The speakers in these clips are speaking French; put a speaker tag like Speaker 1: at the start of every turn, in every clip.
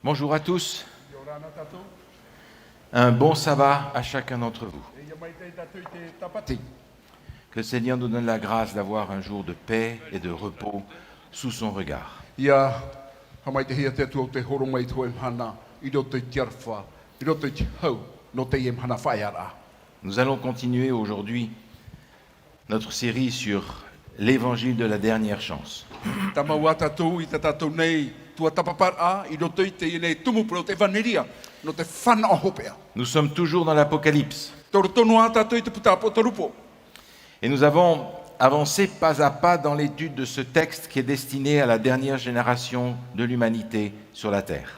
Speaker 1: Bonjour à tous, un bon sabbat à chacun d'entre vous. Que le Seigneur nous donne la grâce d'avoir un jour de paix et de repos sous son regard. Nous allons continuer aujourd'hui notre série sur l'évangile de la dernière chance. Nous sommes toujours dans l'Apocalypse. Et nous avons avancé pas à pas dans l'étude de ce texte qui est destiné à la dernière génération de l'humanité sur la terre.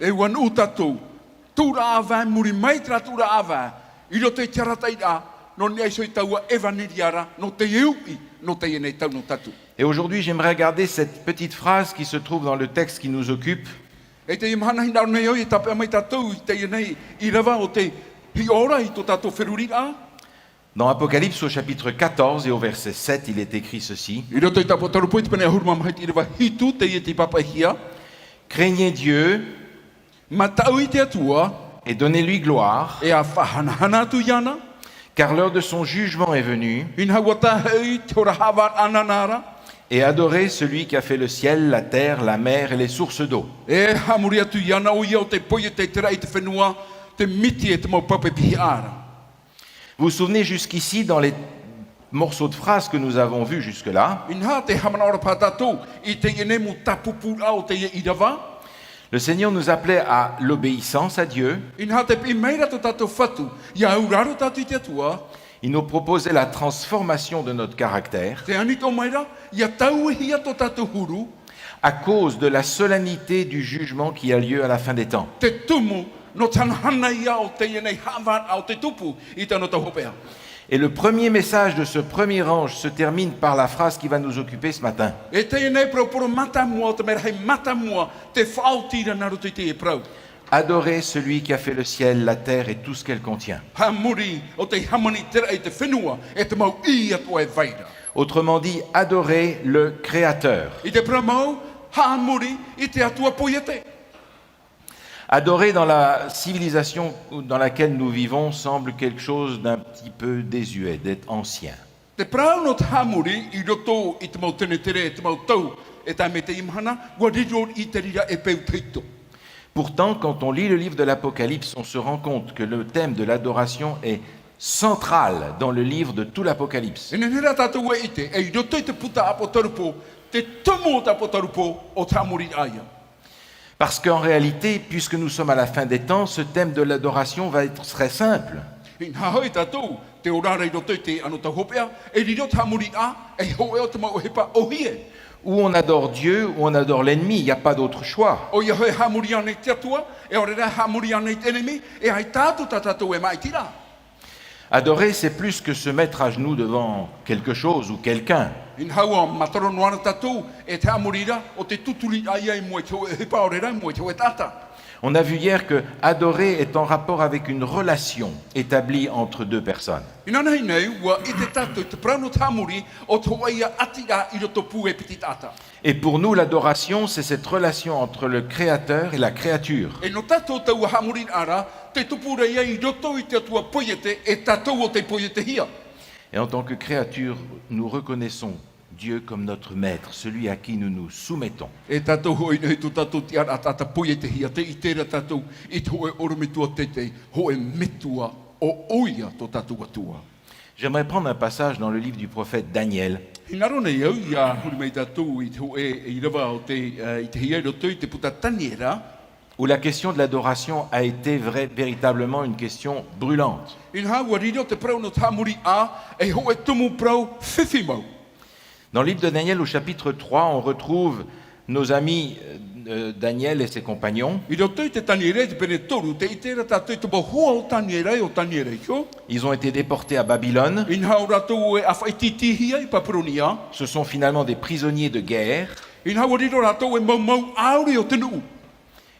Speaker 1: Et aujourd'hui, j'aimerais garder cette petite phrase qui se trouve dans le texte qui nous occupe. Dans Apocalypse au chapitre 14 et au verset 7, il est écrit ceci. Craignez Dieu et donnez-lui gloire, car l'heure de son jugement est venue, et adorez celui qui a fait le ciel, la terre, la mer et les sources d'eau. Vous vous souvenez jusqu'ici, dans les morceaux de phrases que nous avons vus jusque-là, le Seigneur nous appelait à l'obéissance à Dieu. Il nous proposait la transformation de notre caractère à cause de la solennité du jugement qui a lieu à la fin des temps. Et le premier message de ce premier ange se termine par la phrase qui va nous occuper ce matin. Adorez celui qui a fait le ciel, la terre et tout ce qu'elle contient. Autrement dit, adorez le Créateur. Adorer dans la civilisation dans laquelle nous vivons semble quelque chose d'un petit peu désuet, d'être ancien. Pourtant, quand on lit le livre de l'Apocalypse, on se rend compte que le thème de l'adoration est central dans le livre de tout l'Apocalypse. Parce qu'en réalité, puisque nous sommes à la fin des temps, ce thème de l'adoration va être très simple. Ou on adore Dieu, ou on adore l'ennemi, il n'y a pas d'autre choix. Adorer, c'est plus que se mettre à genoux devant quelque chose ou quelqu'un. On a vu hier que adorer est en rapport avec une relation établie entre deux personnes. Et pour nous, l'adoration, c'est cette relation entre le Créateur et la créature. Et en tant que créature, nous reconnaissons Dieu comme notre maître, celui à qui nous nous soumettons. J'aimerais prendre un passage dans le livre du prophète Daniel. Où la question de l'adoration a été véritablement une question brûlante. Dans le livre de Daniel, au chapitre 3, on retrouve nos amis Daniel et ses compagnons. Ils ont été déportés à Babylone. Ce sont finalement des prisonniers de guerre.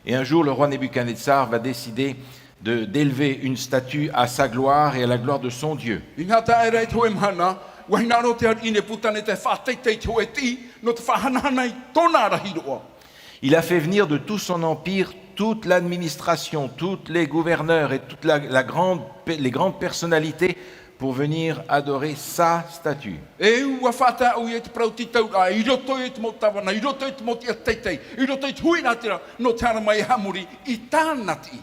Speaker 1: Et un jour, le roi Nebuchadnezzar va décider d'élever une statue à sa gloire et à la gloire de son Dieu. Il a fait venir de tout son empire toute l'administration, tous les gouverneurs et toutes les grandes personnalités pour venir adorer sa statue.
Speaker 2: E ua whātau i te prau titau a i roto i te mo tawana, i roto i te mo tia teitei, i roto i te hui nā tira, no tāna mai hamuri, i tānati.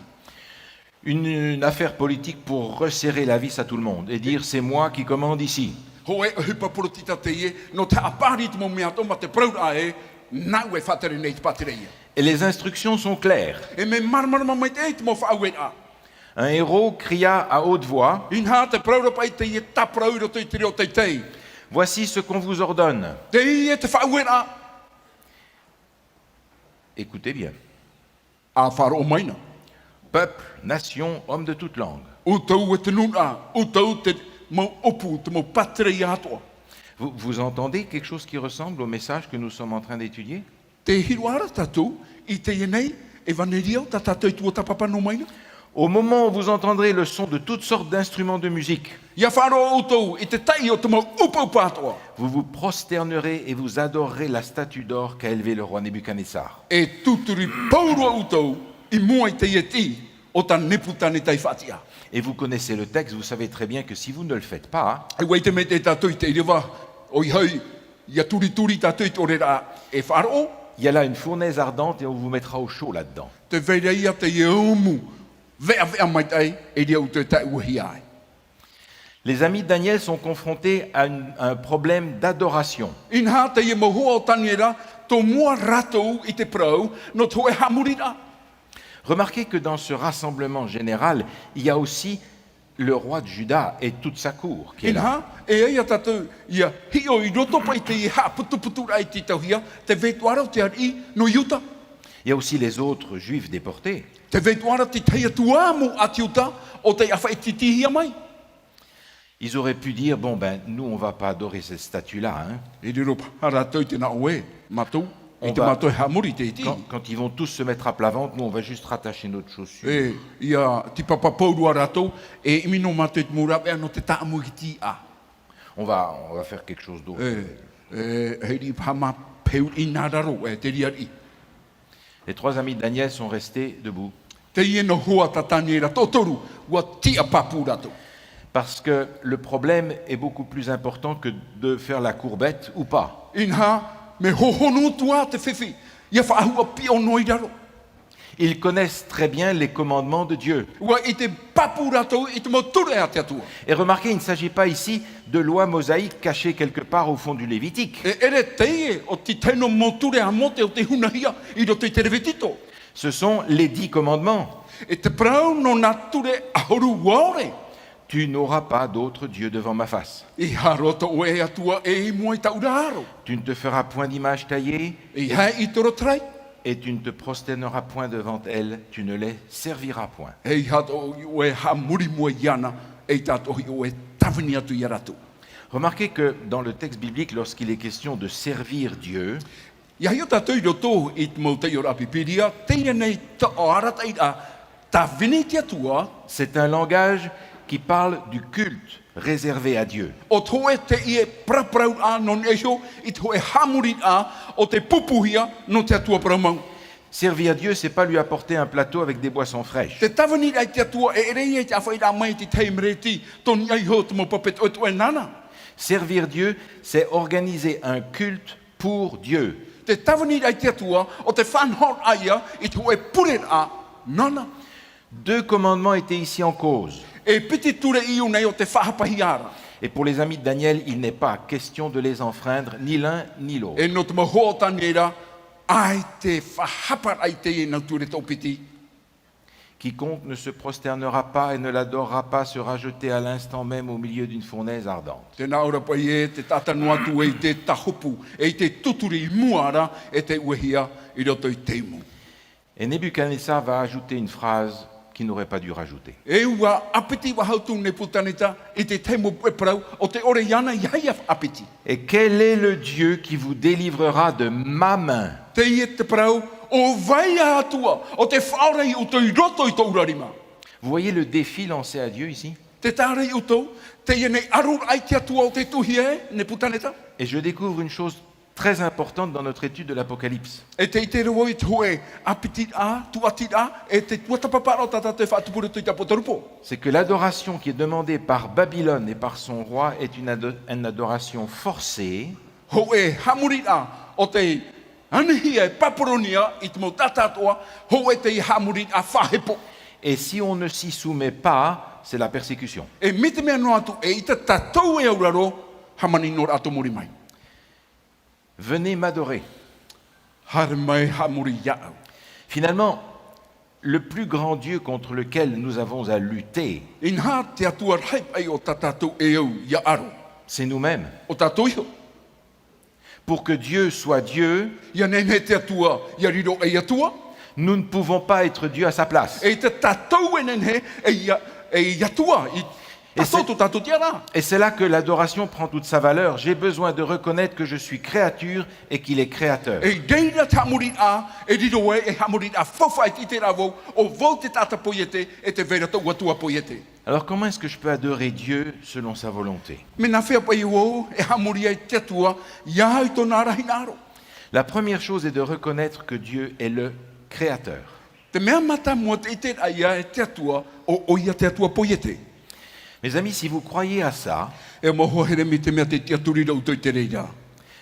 Speaker 1: Une affaire politique pour resserrer la vis à tout le monde et dire c'est moi qui commande ici.
Speaker 2: Ho e hupa puro tita te ie, no tā apari te mo mea tō ma te prau a e, nau e whatere nei te patere ia.
Speaker 1: Et les instructions sont claires.
Speaker 2: E me marmarama mai te e te mo whau e a.
Speaker 1: Un héros cria à haute voix,
Speaker 2: I nā te prau pai te ie ta prau roto i te reo teitei.
Speaker 1: voici ce qu'on vous ordonne.
Speaker 2: Te ie te whau e a.
Speaker 1: Écoutez bien.
Speaker 2: A wharo maina.
Speaker 1: Peuple, nation, hommes de toute langue.
Speaker 2: Utau e te nuna, utau te mo opu, te mo patere i atoa.
Speaker 1: Vous entendez quelque chose qui ressemble au message que nous sommes en train d'étudier?
Speaker 2: Te hiruara tatou, i te ienei, e vaneria ta tatou i tua tapapa no maina.
Speaker 1: Au moment où vous entendrez le son de toutes sortes d'instruments de musique,
Speaker 2: Ia wharo utau, i te tai o te mo upu patoa.
Speaker 1: vous vous prosternerez et vous adorerez la statue d'or qu'a élevée le roi Nebuchadnezzar.
Speaker 2: E tuturi paurua utau, i mua i te ieti, o ta neputane tai whatia.
Speaker 1: Et vous connaissez le texte, vous savez très bien que si vous ne le faites pas,
Speaker 2: E wei te me te tatou i te iriwa, o i hei, ia turi tatou i te orera e wharo,
Speaker 1: il y a là une fournaise ardente et on vous mettra au chaud là-dedans.
Speaker 2: te veira ia te ieumu, vea mai tai, e ria utu tai uhi ai.
Speaker 1: Les amis de Daniel sont confrontés à un problème d'adoration.
Speaker 2: In ha te ie mohua o taniera, tō mua ratou i te prau, no tō e hamurira.
Speaker 1: Remarquez que dans ce rassemblement général, il y a aussi le roi de Juda et toute sa cour qui est
Speaker 2: In
Speaker 1: là.
Speaker 2: ha, e eia tatou, ia hio i roto pai te i ha putu rai ti tauhia, te vetuara o te ari no iuta.
Speaker 1: Il y a aussi les autres juifs déportés.
Speaker 2: Te vetuara te teia tuamu ati uta, o te awha e titihia mai.
Speaker 1: Ils auraient pu dire, bon ben, nous on va pas adorer cette statue-là. Hein.
Speaker 2: E riro haratou te na oe, matou, i te
Speaker 1: va-
Speaker 2: matou e hamuri te iti.
Speaker 1: Quand ils vont tous se mettre à plat ventre, nous on va juste rattacher notre chaussure.
Speaker 2: E, ia, ti papa paurua ratou, e imi no matou te mura, e no te taamu ki ti a.
Speaker 1: On va faire quelque chose d'autre.
Speaker 2: Hei hama peu i nā raro, e te riari.
Speaker 1: Les trois amis de Daniel sont restés debout
Speaker 2: Te ie no hoa tataniera totoru, ua tia papu ratou.
Speaker 1: parce que le problème est beaucoup plus important que de faire la courbette ou pas.
Speaker 2: In ha, me hohonu tua te whiwhi, ia whaahua pio noi raro.
Speaker 1: Ils connaissent très bien les commandements de Dieu.
Speaker 2: Ua i te papu ratou, i te mo ture a te atua.
Speaker 1: Et remarquez, il ne s'agit pas ici de lois mosaïques cachées quelque part au fond du Lévitique.
Speaker 2: E ere teie o ti teno mo ture a mote o te hunahia, i roto i te rewetito.
Speaker 1: Ce sont les 10 commandements.
Speaker 2: E te prau no nā ture ahoru waore.
Speaker 1: Tu n'auras pas d'autre Dieu devant ma face.
Speaker 2: I haroto o e atua e i mua i tauraro.
Speaker 1: Tu ne te feras point d'image taillée
Speaker 2: I hei i toro trai.
Speaker 1: et tu ne te prosterneras point devant elles. Tu ne les serviras point.
Speaker 2: E i hato o e ha muri mua iana, e i tato o e tawini atu i ratu.
Speaker 1: Remarquez que dans le texte biblique, lorsqu'il est question de servir Dieu,
Speaker 2: Ia hiota tui roto i te mau tei o rapipiria, teia nei ta o arata i a ta vini tia tua,
Speaker 1: c'est un langage qui parle du culte réservé à Dieu.
Speaker 2: o toe te ie praprau a non eho, i te hoe hamuri a, o te pupuhia no te atua pramau.
Speaker 1: Servir Dieu, c'est pas lui apporter un plateau avec des boissons fraîches.
Speaker 2: Te tawani ai te atua e rei e te awhai rā mai te tei mreti, toni ai ho te mo papet o e nana.
Speaker 1: Servir Dieu, c'est organiser un culte pour Dieu.
Speaker 2: Te tawani ai te atua, o te whanhor aia, i te hoe pure a nana.
Speaker 1: Deux commandements étaient ici en cause.
Speaker 2: E piti ture iu nei o te whahapahiara.
Speaker 1: Et pour les amis de Daniel, il n'est pas question de les enfreindre, ni l'un ni l'autre.
Speaker 2: E no te maho taniera, ai te whahapar ai te e nau ture tō piti.
Speaker 1: Quiconque ne se prosternera pas et ne l'adorera pas sera jeté à l'instant même au milieu d'une fournaise ardente.
Speaker 2: Te naura pai e te tatanu atu e te tahopu, e te tuturi i muara e te uehia i roto i teimu.
Speaker 1: Et Nebuchadnezzar va ajouter une phrase qu'il n'aurait pas dû rajouter.
Speaker 2: E ua apiti wa hautu ne putanita i te teimu e parau o te ore iana i haia apiti.
Speaker 1: Et quel est le Dieu qui vous délivrera de ma main?
Speaker 2: Te ie te parau o vai atua, o te whaora i uto i roto i tō urarima.
Speaker 1: Vous voyez le défi lancé à Dieu ici?
Speaker 2: Te tāre i uto, te ie nei arur ai te atua o te tuhi e, ne putanita.
Speaker 1: Et je découvre une chose très importante dans notre étude de l'Apocalypse.
Speaker 2: E te ite reo i te hoe apitit a, tuatit a, e te tuatapaparo tata te whaatupuru tui tapotarupo.
Speaker 1: C'est que l'adoration qui est demandée par Babylone et par son roi est une adoration forcée,
Speaker 2: Ho e hamurit a, o te anehia e paporonia i te mo tatatoa, ho e te hamurit a whahepo.
Speaker 1: et si on ne s'y soumet pas, c'est la persécution.
Speaker 2: E mite mea no atu, e ita tatou e auraro, hamani nor atu muri mai.
Speaker 1: Venez m'adorer.
Speaker 2: Hare mai hamuri iau.
Speaker 1: Finalement, le plus grand Dieu contre lequel nous avons à lutter,
Speaker 2: Inha te atua haip ai o tatatou e au ia aro.
Speaker 1: c'est nous-mêmes.
Speaker 2: O tatou iho.
Speaker 1: Pour que Dieu soit Dieu,
Speaker 2: Ia nene te atua, ia riro e atua.
Speaker 1: nous ne pouvons pas être Dieu à sa place.
Speaker 2: E te tatou e nene e atua.
Speaker 1: Et
Speaker 2: Tatou tu tatou tiara.
Speaker 1: Et c'est là que l'adoration prend toute sa valeur. J'ai besoin de reconnaître que je suis créature et qu'il est créateur.
Speaker 2: E deira te hamurit a, e riro e hamurit a whawhai ti te ravo, o vau te tata poiete, e te vera tau atua poiete.
Speaker 1: Alors comment est-ce que je peux adorer Dieu selon sa volonté?
Speaker 2: Me na whea pai o, e hamuri ai te atua, ia i tōna rahinaro.
Speaker 1: La première chose est de reconnaître que Dieu est le créateur.
Speaker 2: Te mea mata mua te ite aia e te atua, o ia te atua poiete.
Speaker 1: Mes amis, si vous croyez à ça,
Speaker 2: E moho here mi te mea te te aturi rau toi te reira.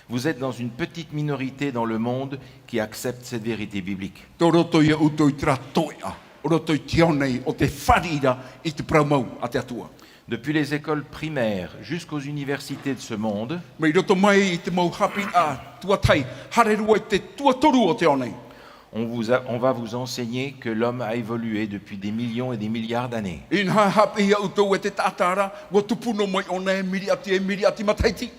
Speaker 1: vous êtes dans une petite minorité dans le monde qui accepte cette vérité biblique.
Speaker 2: Tō roto ia utoi tra toea, o roto i te nei o te wharira i te praumau a te atua.
Speaker 1: Depuis les écoles primaires jusqu'aux universités de ce monde,
Speaker 2: Mei roto mai i te mau hapi a tuatai, hare rua i te tuatoru o te onei.
Speaker 1: on va vous enseigner que l'homme a évolué depuis des millions et des milliards d'années.
Speaker 2: In ha hapi ia utou e te tātara, wa tupuno mai o nei miri ati mataiti.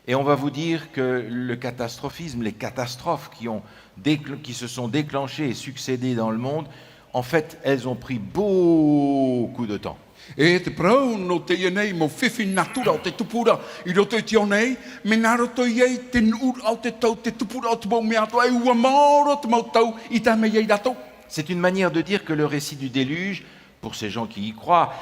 Speaker 1: Et on va vous dire que le catastrophisme, les catastrophes qui se sont déclenchées et succédées dans le monde, en fait, elles ont pris beaucoup de temps.
Speaker 2: E te prau no te ia nei mo whiwhi natura o te tupura i roto i te onei, me nā roto i ei te nur au te tau, te tupura o te mau mea toa, e ua maoro te mau tau i tā mea i rato.
Speaker 1: C'est une manière de dire que le récit du déluge, pour ces gens qui y croient,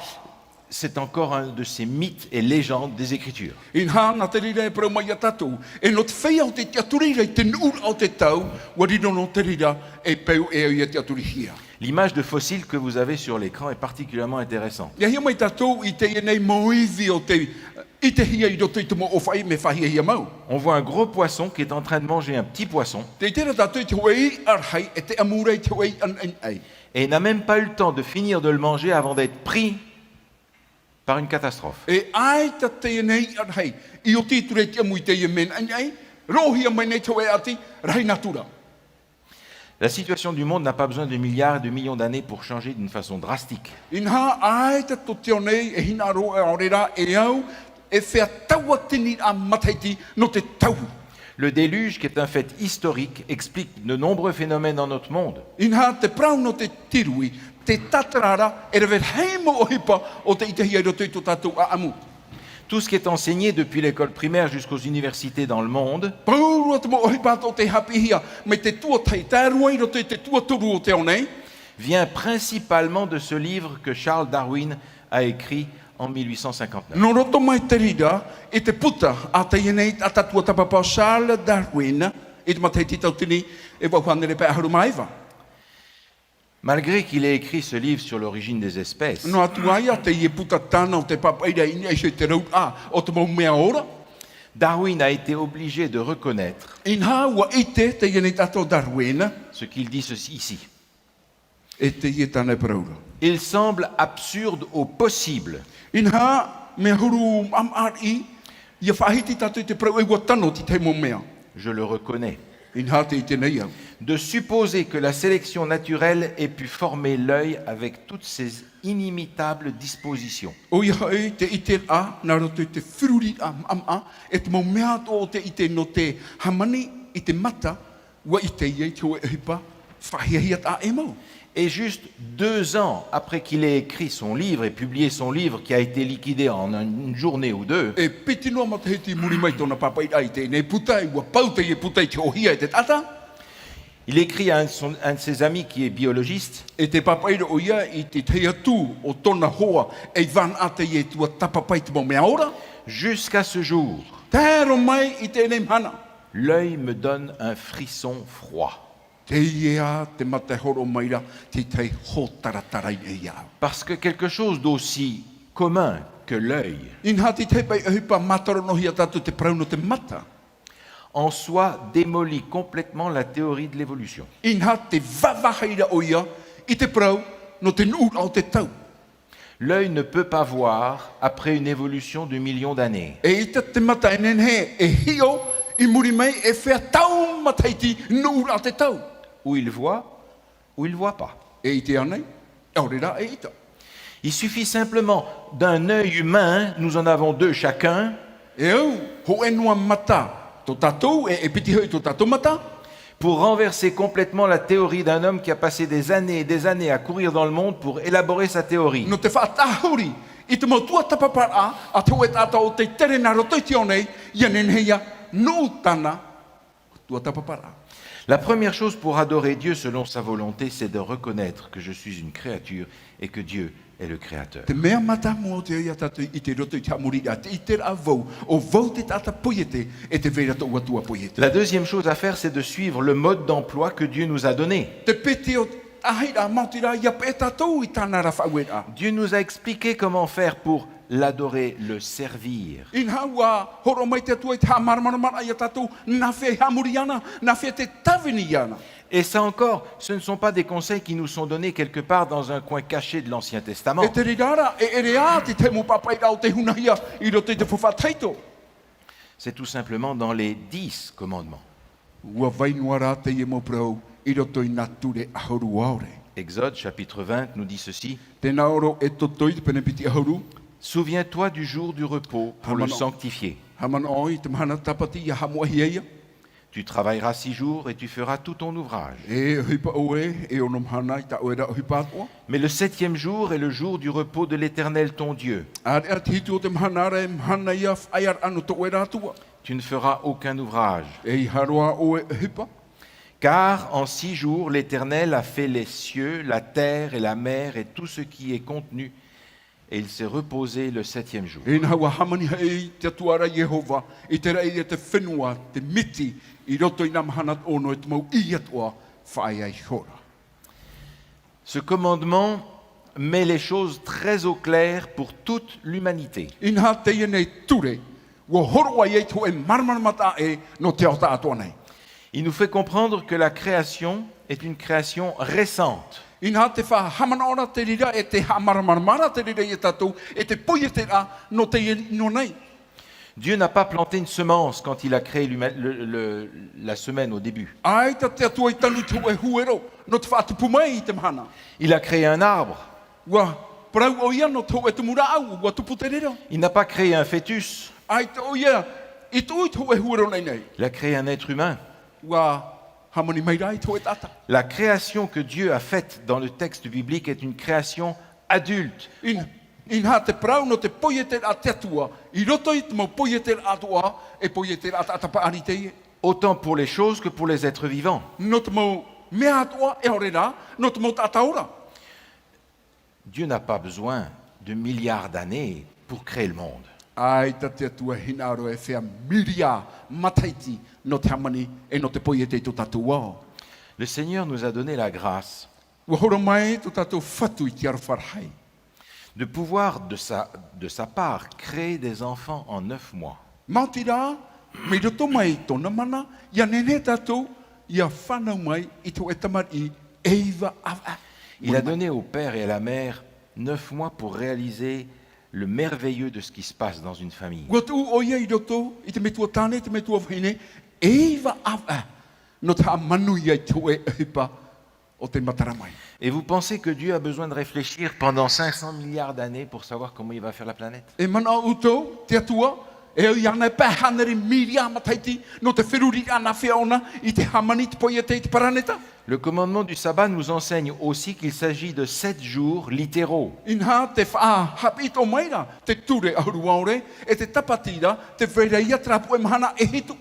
Speaker 1: c'est encore un de ces mythes et légendes des Écritures.
Speaker 2: In ha na te rira e prau mai a tatou, e no te whea o te te aturira i te nur au te tau, wa rino no te rira e peu e au i te aturihia.
Speaker 1: L'image de fossile que vous avez sur l'écran est particulièrement intéressante.
Speaker 2: Ia hia mai tatou i te ia nei moivi o te, i te hia i roto i te mo o whai me whahia hia mau.
Speaker 1: On voit un gros poisson qui est en train de manger un petit poisson
Speaker 2: Te tera tatou i te wei arhai e te amura i te wei an ai.
Speaker 1: et il n'a même pas eu le temps de finir de le manger avant d'être pris par une catastrophe.
Speaker 2: E ai ta te nei arhei, i o tīture te amu i te ia men ai, rohia mai nei te wei ati, rai natura.
Speaker 1: La situation du monde n'a pas besoin de milliards et de millions d'années pour changer d'une façon drastique.
Speaker 2: In ha ai ta to te nei e hina ro e orera e au, e whea taua tini a mataiti no te tau.
Speaker 1: Le déluge, qui est un fait historique, explique de nombreux phénomènes dans notre monde.
Speaker 2: In ha te prau no te tirui, te tatarara, e rewe heimo o hipa o te ite hia roto i to tatou a amu.
Speaker 1: Tout ce qui est enseigné depuis l'école primaire jusqu'aux universités dans le monde
Speaker 2: Paurua te mo o hipa o te hapi hia, me te tua tai, tā rua i roto i te tua turu o te onei,
Speaker 1: vient principalement de ce livre que Charles Darwin a écrit en 1859.
Speaker 2: no roto mai te rira, e te puta a te ienei a tatua tapapa Charles Darwin, e te matai titau tini, e wauhanere pe aharu maiva.
Speaker 1: Malgré qu'il ait écrit ce livre sur l'origine des espèces,
Speaker 2: No atu ai a te ie puta tana o te papaira ina e se te rau a o te mau mea ora.
Speaker 1: Darwin a été obligé de reconnaître
Speaker 2: In ha ua ite te ienei tato Darwin,
Speaker 1: ce qu'il dit ici.
Speaker 2: e te ie tana praura.
Speaker 1: Il semble absurde au possible
Speaker 2: In ha me huru am ari, ia whahiti tato i te prau e ua tano ti te mau mea.
Speaker 1: je le reconnais,
Speaker 2: In ha te ite nei au.
Speaker 1: de supposer que la sélection naturelle ait pu former l'œil avec toutes ses inimitables dispositions.
Speaker 2: O ia hei te ite a, nā roto i te whiruri a, e te mau mea to o te ite no te hamani i te mata, ua i te iei te oe hipa, whahiahiat a e mau.
Speaker 1: Et juste 2 ans après qu'il ait écrit son livre et publié son livre qui a été liquidé en une journée ou deux,
Speaker 2: E piti noa ma te heti muri mai tōna papai ai te nei putai, ua pau te ie putai te ohia e te tata.
Speaker 1: il écrit à un de ses amis qui est biologiste,
Speaker 2: E te papai o ia i te teia tū o tōna hoa e van a te ie tua tapapai te mau mea ora.
Speaker 1: jusqu'à ce jour,
Speaker 2: Tēro mai I tēnei mana.
Speaker 1: l'œil me donne un frisson froid.
Speaker 2: Te ia te mate horo maira, te te hotaratarai e ia.
Speaker 1: Parce que quelque chose d'aussi commun que l'œil,
Speaker 2: Inha te te pai ehupa mataro no hia tatu te prauno te mata.
Speaker 1: en soi démolit complètement la théorie de l'évolution.
Speaker 2: Inha te vavahaira o ia, I te prau no te nuu au te tau.
Speaker 1: L'œil ne peut pas voir après une évolution de millions d'années.
Speaker 2: E ita te mata enen he, e hio, I muri mai e whea tau mataiti nuu au te tau.
Speaker 1: Ou il voit, ou il ne voit pas.
Speaker 2: E I te anei, e orera e ita.
Speaker 1: Il suffit simplement d'un œil humain, nous en avons deux chacun,
Speaker 2: E au, ho enua mata, to tatou e piti hoi to tatou mata,
Speaker 1: pour renverser complètement la théorie d'un homme qui a passé des années et des années à courir dans le monde pour élaborer sa théorie.
Speaker 2: no te whaatahuri, I te mautua tapapara, a te oe tata o te tere na roto I te onei, ia nenheia, no tana, tua tapapara.
Speaker 1: La première chose pour adorer Dieu selon sa volonté, c'est de reconnaître que je suis une créature et que Dieu est le Créateur.
Speaker 2: Te mea mata mo te ia tatu I te roto I te amuri a te I te a vau, o vau te tata poiete, e te vera to ua poiete.
Speaker 1: La deuxième chose à faire, c'est de suivre le mode d'emploi que Dieu nous a donné.
Speaker 2: Te pete o ahira mautira ia pe tatou I tana ra whauera.
Speaker 1: Dieu nous a expliqué comment faire pour l'adorer, le servir.
Speaker 2: Inha ua horo mai te atua I te hamaramaramara ia tatou, na whea hamuri ana, na whea te tawini ana.
Speaker 1: Et ça encore, ce ne sont pas des conseils qui nous sont donnés quelque part dans un coin caché de l'Ancien Testament.
Speaker 2: E te rirara, e ere a te te mo papaira o te hunahia, I roto I te whawhataito.
Speaker 1: C'est tout simplement dans les 10 commandements.
Speaker 2: Ua vainuara te ie mo prau, I roto I nā ture ahoru aore.
Speaker 1: Exode chapitre 20 nous dit ceci.
Speaker 2: Tēnā oro e totoi te penepiti ahoru,
Speaker 1: Souviens-toi du jour du repos pour le
Speaker 2: Hamano.
Speaker 1: sanctifier.
Speaker 2: haman oi te mahana tapati ia hamuahi eia,
Speaker 1: Tu travailleras 6 jours et tu feras tout ton ouvrage.
Speaker 2: e hipa oe, e onom hana I ta oera hipa atua.
Speaker 1: Mais le 7e jour est le jour du repos de l'Éternel ton Dieu.
Speaker 2: Are a te hitu o te mahanara e mahana ia whaiar anu to oera atua.
Speaker 1: Tu ne feras aucun ouvrage.
Speaker 2: E I haroa oe hipa.
Speaker 1: Car en 6 jours, l'Éternel a fait les cieux, la terre et la mer et tout ce qui est contenu. Et il s'est reposé le 7e jour.
Speaker 2: E nā ua hamani hei te tuara Yehova, I te rei e te whenua, te miti, I roto I nā mahana ono e te mau I atua whai ai hora.
Speaker 1: Ce commandement met les choses très au clair pour toute l'humanité.
Speaker 2: Inha te nei ture, ua horo ai e to e marmaramata e no te ota atua nei.
Speaker 1: Il nous fait comprendre que la création est une création récente.
Speaker 2: Inha te wha hamanaora te rira e te hamaramarmara te rira e tatou e te poia te a no te no nei.
Speaker 1: Dieu n'a pas planté une semence quand il a créé la semaine au début.
Speaker 2: Ai ta te atua I tanu tu e huero, no te whaatupu mai I te mahana.
Speaker 1: Il a créé un arbre.
Speaker 2: Ua prau o ia no tau e te mura au, ua tupu te rira.
Speaker 1: Il n'a pas créé un fœtus.
Speaker 2: Ai ta o ia, I tu tu e huero nei nei.
Speaker 1: Il a créé un être humain.
Speaker 2: Ua hamani mai rai tu e tata.
Speaker 1: La création que Dieu a faite dans le texte biblique est une création adulte.
Speaker 2: Inha te prau no te poia te a te atua, I roto I te mau poia te atua, e poia te atapa ari te ie.
Speaker 1: Autant pour les choses que pour les êtres vivants.
Speaker 2: No te mau mea atua e horera, no te mau tataura.
Speaker 1: Dieu n'a pas besoin de milliards d'années pour créer le monde.
Speaker 2: Ai ta te atua hinaro e whea miria mataiti no te hamani e no te poia te tatua.
Speaker 1: Le Seigneur nous a donné la grâce
Speaker 2: Ua horo mai to tatou whatu I te arwharhai.
Speaker 1: de pouvoir, de sa part, créer des enfants en 9 mois.
Speaker 2: Mautira, me roto mai tona mana, ia nene tatou, ia whanau mai I to e tamari eiva ava.
Speaker 1: Il a donné au père et à la mère 9 mois pour réaliser le merveilleux de ce qui se passe dans une famille.
Speaker 2: Ua tu o ia I roto, I te metua tane, te metua whine, eiva ava. No te manu ia I to e hipa o te mataramai.
Speaker 1: Et vous pensez que Dieu a besoin de réfléchir pendant 500 milliards d'années pour savoir comment il va faire la planète?
Speaker 2: E mana uto, te atua, e o iana e pēhanere miria mataiti, no te whiruri ana whiaona, I te hamani te poia te paraneta.
Speaker 1: Le commandement du sabbat nous enseigne aussi qu'il s'agit de 7 jours littéraux.
Speaker 2: Inha te wha hapito maira, te ture ahuruaore, e te tapatira, te whereia trapu e mahana e hitu.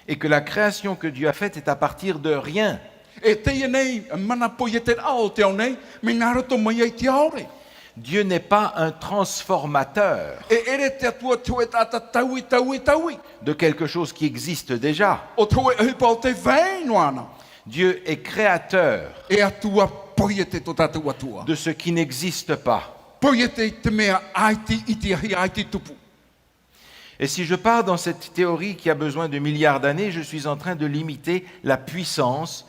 Speaker 1: Et que la création que Dieu a faite est à partir de rien.
Speaker 2: E te ia nei, mana poia te ao te au nei, me naro to mai ai te aore.
Speaker 1: Dieu n'est pas un transformateur
Speaker 2: E ere te atua toe tata taui, taui, taui.
Speaker 1: de quelque chose qui existe déjà.
Speaker 2: O toe hipa o te veino ana.
Speaker 1: Dieu est créateur
Speaker 2: E atua poiete to tatu atua.
Speaker 1: de ce qui n'existe pas.
Speaker 2: Poiete te mea aiti iti ahi aiti tupu.
Speaker 1: Et si je pars dans cette théorie qui a besoin de milliards d'années, je suis en train de limiter la puissance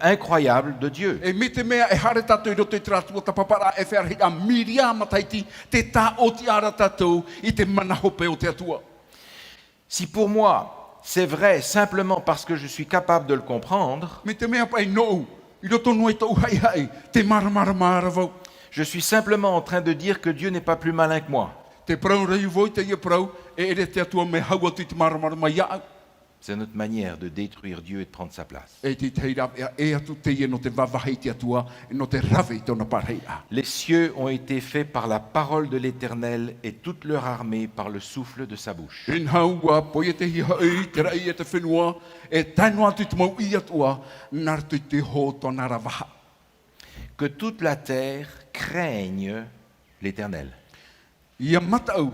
Speaker 1: incroyable de Dieu.
Speaker 2: E me te mea e hare tatu i roto i tratua tapapara e wherahira miria mataiti te tā o ti ara tatu i te mana hope o te atua.
Speaker 1: Si pour moi, c'est vrai simplement parce que je suis capable de le comprendre,
Speaker 2: Me te mea pai nou, i roto nui tau hai hai, te mara vau.
Speaker 1: je suis simplement en train de dire que Dieu n'est pas plus malin que moi.
Speaker 2: Te prau rei voi te ia prau, e ere te atua me haua tu te mara mai ia.
Speaker 1: C'est notre manière de détruire Dieu et de prendre sa place.
Speaker 2: E te teira e atu te ia no te vavahei te atua, e no te rave tona parheira.
Speaker 1: Les cieux ont été faits par la parole de l'Éternel et toute leur armée par le souffle de sa bouche.
Speaker 2: In haua, poia te hiha ei, te rai e te whenua, e taino atu te mau i atua, nar tu te ho tona ravaha.
Speaker 1: Que toute la terre craigne l'Éternel.
Speaker 2: Ia matau,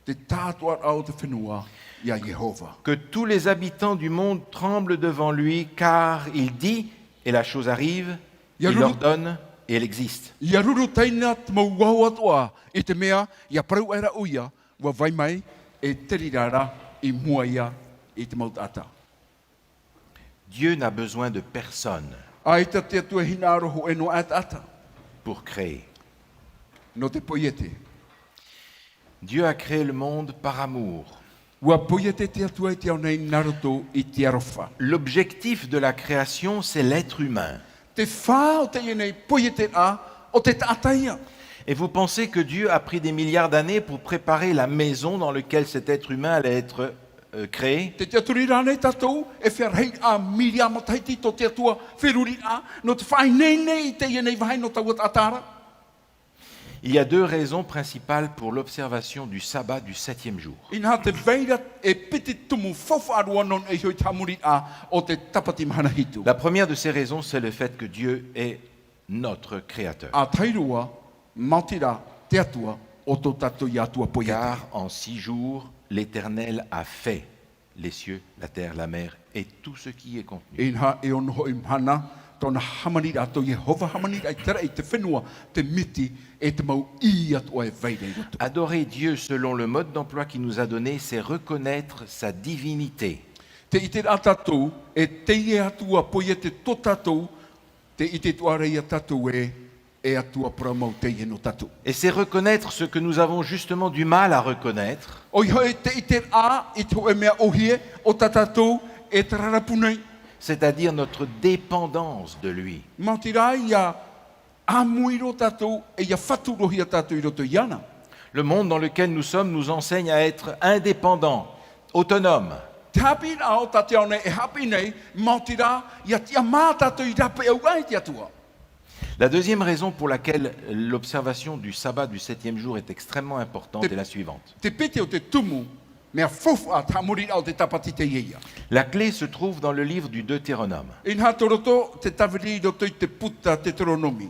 Speaker 2: te tātua au te whenua, ia Jehova.
Speaker 1: Que tous les habitants du monde tremblent devant lui, car il dit, et la chose arrive, il ordonne, et elle existe.
Speaker 2: Ia ruru taina te mau wau atua, e te mea, ia prau era uia, wa vai mai, e terirara, i mua ia, e te mau tata.
Speaker 1: Dieu n'a besoin de personne
Speaker 2: Ai ta te atua hina roho e no ata,
Speaker 1: pour créer.
Speaker 2: no te poiete.
Speaker 1: Dieu a créé le monde par amour.
Speaker 2: Ua poiete te atua e te au nei naruto i te arofa.
Speaker 1: L'objectif de la création, c'est l'être humain.
Speaker 2: Te whā o te ienei poiete a, o te tātaia.
Speaker 1: Et vous pensez que Dieu a pris des milliards d'années pour préparer la maison dans laquelle cet être humain allait être créé?
Speaker 2: Te te aturi rānei tātou, e wherhei a miria mataiti to te atua wheruri a, no te whai nei nei i te ienei vahai no tau atara.
Speaker 1: Il y a deux raisons principales pour l'observation du sabbat du 7e jour.
Speaker 2: Ina te veira e piti tumu whawharua non e hoi tamuri a o te tapati mahana hitu.
Speaker 1: La première de ces raisons, c'est le fait que Dieu est notre créateur.
Speaker 2: A tairua, mautira, te atua, o tō tātou i atua poiete.
Speaker 1: Car en 6 jours, l'Éternel a fait les cieux, la terre, la mer et tout ce qui est contenu.
Speaker 2: Inha e ono hoi mhana, tōna hamani ato Jehova hamani ai tera i te whenua, te miti, e te mau i atua e veire i roto.
Speaker 1: Adorer Dieu selon le mode d'emploi qu'il nous a donné, c'est reconnaître sa divinité.
Speaker 2: Te ite a tātou, e te i atua poiete tō tātou, te ite tuare i a tātou e atua pramau te i no tātou.
Speaker 1: Et c'est reconnaître ce que nous avons justement du mal à reconnaître,
Speaker 2: O hoi te ite a, i tō e mea ohie, o tā tātou, e te rarapunei.
Speaker 1: c'est-à-dire notre dépendance de lui.
Speaker 2: Mautira ia amuiro tātou, e ia whaturohi a tātou i roto i ana.
Speaker 1: Le monde dans lequel nous sommes nous enseigne à être indépendants, autonomes.
Speaker 2: Tapi rā o tāte au nei, e hapi nei, mautira ia tia mā tātou i rape au ai te atua.
Speaker 1: La deuxième raison pour laquelle l'observation du sabbat du 7e jour est extrêmement importante est la suivante.
Speaker 2: Te pete o te tumu, mea fofu a tamuri au te tapati te ieia.
Speaker 1: La clé se trouve dans le livre du Deutéronome.
Speaker 2: Inha toroto, te tawiri roto i te puta te toronomi.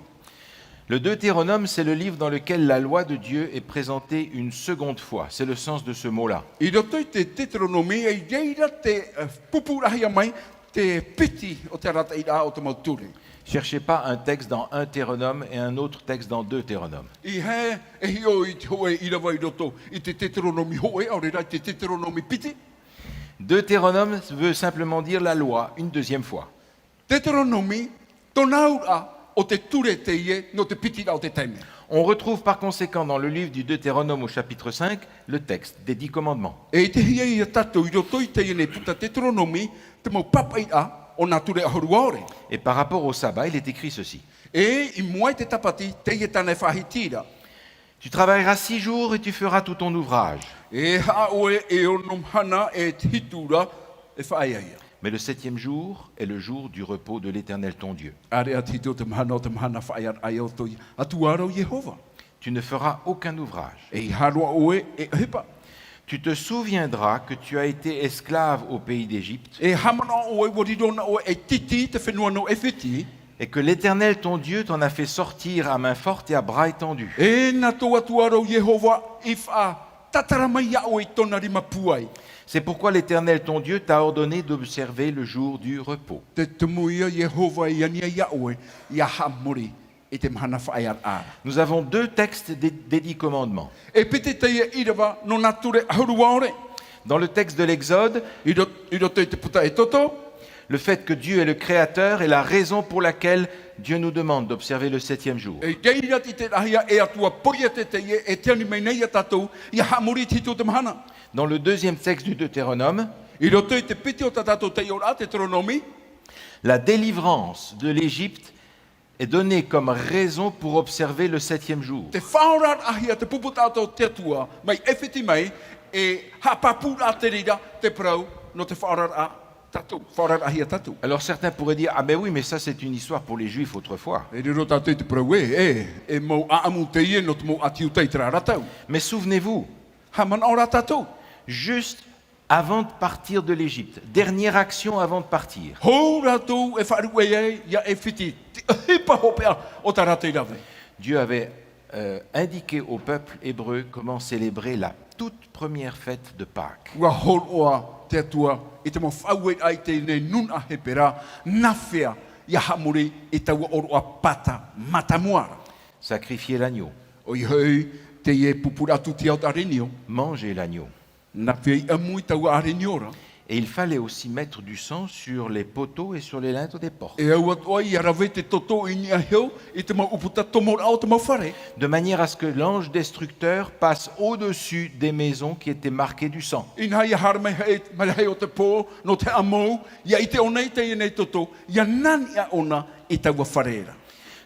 Speaker 1: Le Deutéronome, c'est le livre dans lequel la loi de Dieu est présentée une seconde fois. C'est le sens de ce mot-là.
Speaker 2: I roto i te toronomi, e reira te pupurahia mai, te piti o te rata i rā o te mauturi.
Speaker 1: Cherchez pas un texte dans un Théronome et un autre texte dans Deutéronome.
Speaker 2: I he, e hio i te hoe i rawa i roto, i te toronomi hoe, au reira i te toronomi piti.
Speaker 1: Deutéronome veut simplement dire la loi une deuxième fois.
Speaker 2: Toronomi, tona ura, o te ture te ie, no te piti rā o te taime.
Speaker 1: On retrouve par conséquent dans le livre du Deutéronome au chapitre 5 le texte des 10 commandements.
Speaker 2: E te hia i a tatou, i roto i te iene puta te toronomi, te mau papa i a, o nā ture ahurua ore.
Speaker 1: Et par rapport au sabbat, il est écrit ceci.
Speaker 2: E i mua i te tapati, te ie tane whahitira.
Speaker 1: Tu travailleras 6 jours et tu feras tout ton ouvrage.
Speaker 2: E ha oe e onom hana e te hitura e whaaia.
Speaker 1: Mais le 7e jour est le jour du repos de l'Éternel ton Dieu.
Speaker 2: Are a tito te mahana o te mahana whaia ai o toi atuaro Jehova.
Speaker 1: Tu ne feras aucun ouvrage.
Speaker 2: E i harua oe e hepa.
Speaker 1: Tu te souviendras que tu as été esclave au pays d'Égypte
Speaker 2: E hamana oe warirona oe e titi te whenua no e whiti.
Speaker 1: Et que l'Éternel, ton Dieu, t'en a fait sortir à main forte et à bras étendus.
Speaker 2: E nā tō atuaro Yehova i wha tataramai au i tōna rima puai.
Speaker 1: C'est pourquoi l'Éternel, ton Dieu, t'a ordonné d'observer le jour du repos.
Speaker 2: Te tumuia Yehova i ania iaoe i a hamuri i te mahana whae ar ara.
Speaker 1: Nous avons deux textes des 10 commandements.
Speaker 2: E pete teia irawa no nā ture ahuruaore.
Speaker 1: Dans le texte de l'Exode,
Speaker 2: I roto i te puta e toto.
Speaker 1: le fait que Dieu est le Créateur est la raison pour laquelle Dieu nous demande d'observer le 7e jour.
Speaker 2: E geirat i te rahia e atua poia te teie e te ani mai nei a tatou i a hamuri tito te mahana.
Speaker 1: Dans le deuxième texte du Deutéronome,
Speaker 2: I roto i te piti o tatatou te ora te tronomi.
Speaker 1: la délivrance de l'Égypte est donnée comme raison pour observer le 7e jour.
Speaker 2: Te whaorar ahia te puputato te atua mai ewhiti mai e hapapura te rira te prau no te whaorar a tatou, whaorar ahia tatou.
Speaker 1: Alors certains pourraient dire, ah ben oui, mais ça c'est une histoire pour les Juifs autrefois.
Speaker 2: E riro tatou te prau e mau aamu te ie no te mau atiu te tra ratau.
Speaker 1: Mais souvenez-vous,
Speaker 2: Haman ora tatou.
Speaker 1: juste avant de partir de l'Égypte, dernière action avant de partir,
Speaker 2: Hou ratou e wharu e ia e whiti hipa hopea o ta ratei rave.
Speaker 1: Dieu avait indiqué au peuple hébreu comment célébrer la toute première fête de Pâques.
Speaker 2: Ua hol oa te atua i te mo whauet ai te ne nun a he pera na whea ia hamuri i taua oroa pata matamuara.
Speaker 1: Sacrifier l'agneau,
Speaker 2: O i hei te ie pupuratu te au arenio.
Speaker 1: manger l'agneau.
Speaker 2: Na whea i amui taua areniora.
Speaker 1: Et il fallait aussi mettre du sang sur les poteaux et sur les linteaux des portes,
Speaker 2: E au atua i arawe te toto i ni a heo i te mau uputa tomor au te mau whare.
Speaker 1: de manière à ce que l'ange destructeur passe au-dessus des maisons qui étaient marquées du sang.
Speaker 2: Ina ia harmei hei o te pō no te amou. Ia i te onei te i nei toto. Ia nani a ona i taua whareera.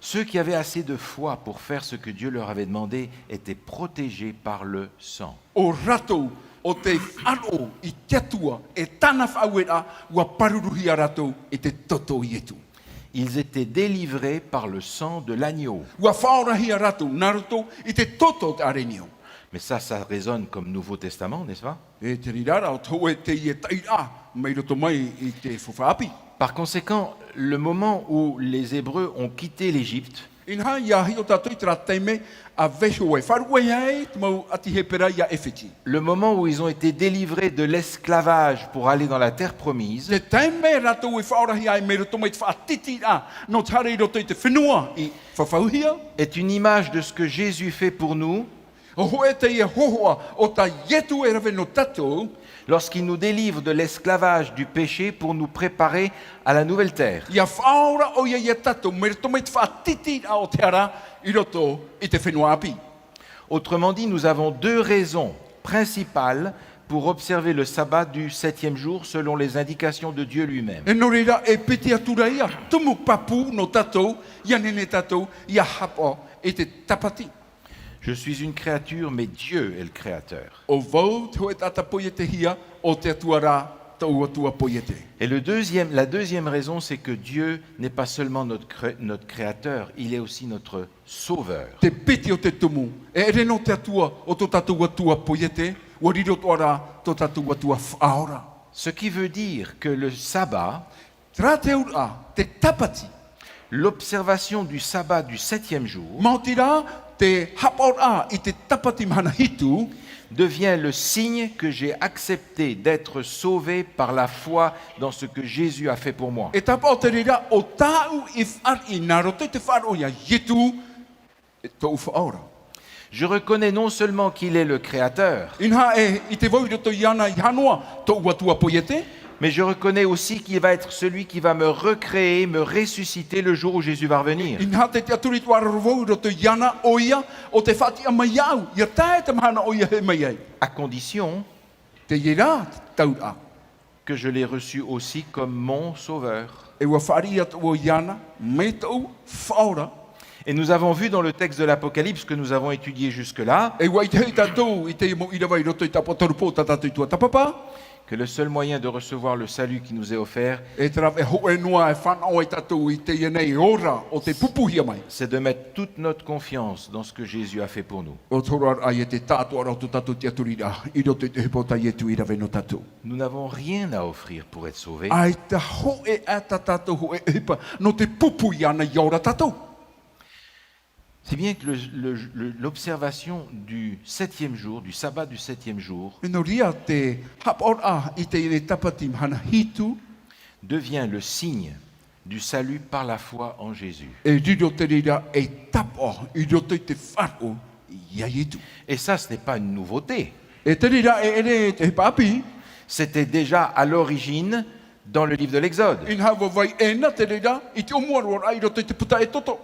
Speaker 1: Ceux qui avaient assez de foi pour faire ce que Dieu leur avait demandé étaient protégés par le sang.
Speaker 2: O ratou o te wharo i te atua e tana whauera ua paruruhi a ratou i te toto i etu.
Speaker 1: Ils étaient délivrés par le sang de l'agneau.
Speaker 2: Ua whaorahi a ratou nā ratou i te toto te arenio.
Speaker 1: Mais ça résonne comme Nouveau Testament, n'est-ce pas?
Speaker 2: E te rirara o tau e te i e taira mai roto mai i te whawhaapi.
Speaker 1: Par conséquent, le moment où les Hébreux ont quitté l'Égypte,
Speaker 2: Inha ia hi o tātou i te rateime a veho e wharu e hei te mau ati he pera ia ewhiti.
Speaker 1: le moment où ils ont été délivrés de l'esclavage pour aller dans la terre promise,
Speaker 2: Te taime ratou e whaorahi ai me roto mai te whaatiti a no te hare i roto i te whenua i whawhauhia.
Speaker 1: est une image de ce que Jésus fait pour nous
Speaker 2: O hoe te ia hohoa o ta yetu e rawe no tatou.
Speaker 1: lorsqu'il nous délivre de l'esclavage du péché pour nous préparer à la nouvelle terre.
Speaker 2: Ia whaora o ia tatou me roto mai te whaatiti a o te ara i roto i te whenua api.
Speaker 1: Autrement dit, nous avons deux raisons principales pour observer le sabbat du 7e jour selon les indications de Dieu lui-même.
Speaker 2: E no reira e piti atura ia tumu papu no tatou ia nene tatou ia hapa i te tapati.
Speaker 1: Je suis une créature, mais Dieu est le Créateur.
Speaker 2: O vau te hoe tata poiete hia o te atuara tau atua poiete.
Speaker 1: Et la deuxième raison, c'est que Dieu n'est pas seulement notre Créateur, il est aussi notre Sauveur.
Speaker 2: Te piti o te tumu, e ere no te atua o to tatou atua poiete, o riro toara to tatou atua whaora.
Speaker 1: Ce qui veut dire que le sabbat,
Speaker 2: Tra te ura, te tapati,
Speaker 1: l'observation du sabbat du 7e jour,
Speaker 2: mautira te hapora i te tapati mahana hitu,
Speaker 1: devient le signe que j'ai accepté d'être sauvé par la foi dans ce que Jésus a fait pour moi.
Speaker 2: e tapa o te rira o tau i whari nā roto i te wharo ia yitu, e tau whaora.
Speaker 1: Je reconnais non seulement qu'il est le Créateur,
Speaker 2: Inha e i te vau roto i ana i hanoa tau atua poiete,
Speaker 1: mais je reconnais aussi qu'il va être celui qui va me recréer, me ressusciter le jour où Jésus va revenir.
Speaker 2: inha te aturi tuara rovou roto i ana o ia o te whati a mai au, ia tae te mahana o ia he mai ai.
Speaker 1: À condition
Speaker 2: Te ira tau a.
Speaker 1: que je l'ai reçu aussi comme mon Sauveur.
Speaker 2: E ua whari atu o iana, me tau whaora.
Speaker 1: Et nous avons vu dans le texte de l'Apocalypse que nous avons étudié jusque-là
Speaker 2: E ua i te hei tatou, i te imo ira vai roto i tapo torupo tatatou i tua tapapa.
Speaker 1: que le seul moyen de recevoir le salut qui nous est offert,
Speaker 2: E tera e ho e noa e whanau e tatou I te ienei ora o te pupuhia mai.
Speaker 1: c'est de mettre toute notre confiance dans ce que Jésus a fait pour nous.
Speaker 2: O toro ai e te tātua rau tu tatou te aturira. I roto te hipota i e tu ira veno tatou.
Speaker 1: Nous n'avons rien à offrir pour être sauvés.
Speaker 2: Ai te ho e ata tatou ho e hipa no te pupuhia na i ora tatou.
Speaker 1: Si bien que l'observation du 7e jour, du sabbat du 7e jour,
Speaker 2: E no ria te hapora I te ire tapati hana hitu
Speaker 1: devient le signe du salut par la foi en Jésus.
Speaker 2: e riro te rira e tapo I roto I te wharo I a itu.
Speaker 1: Et ça, ce n'est pas une nouveauté.
Speaker 2: E te rira e ere te papi
Speaker 1: C'était déjà à l'origine dans le livre de l'Exode.
Speaker 2: in hawa vai e na te rira I te omuaruara I roto I te puta e toto.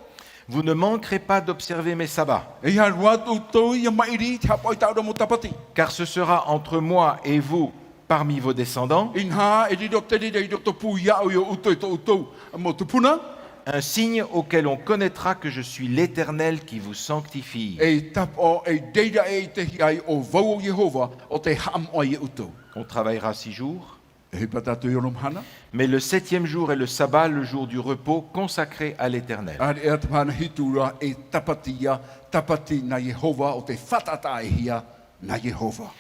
Speaker 1: Vous ne manquerez pas d'observer mes sabbats,
Speaker 2: E ia ruatu tau ia mairi te hapa I taura mo tapati.
Speaker 1: car ce sera entre moi et vous parmi vos descendants
Speaker 2: In ha e riro te rira I roto pu ia o i o uto I to uto mo te puna.
Speaker 1: un signe auquel on connaîtra que je suis l'Éternel qui vous sanctifie.
Speaker 2: E tapo e reira e te hiai o vau o Jehova o te ham o I uto.
Speaker 1: On travaillera 6 jours,
Speaker 2: E hipa tatu I onom hana.
Speaker 1: mais le 7e jour est le sabbat, le jour du repos consacré à l'Éternel.
Speaker 2: Ar e atapana hitura e tapati na Jehova o te whatata e hia na Jehova.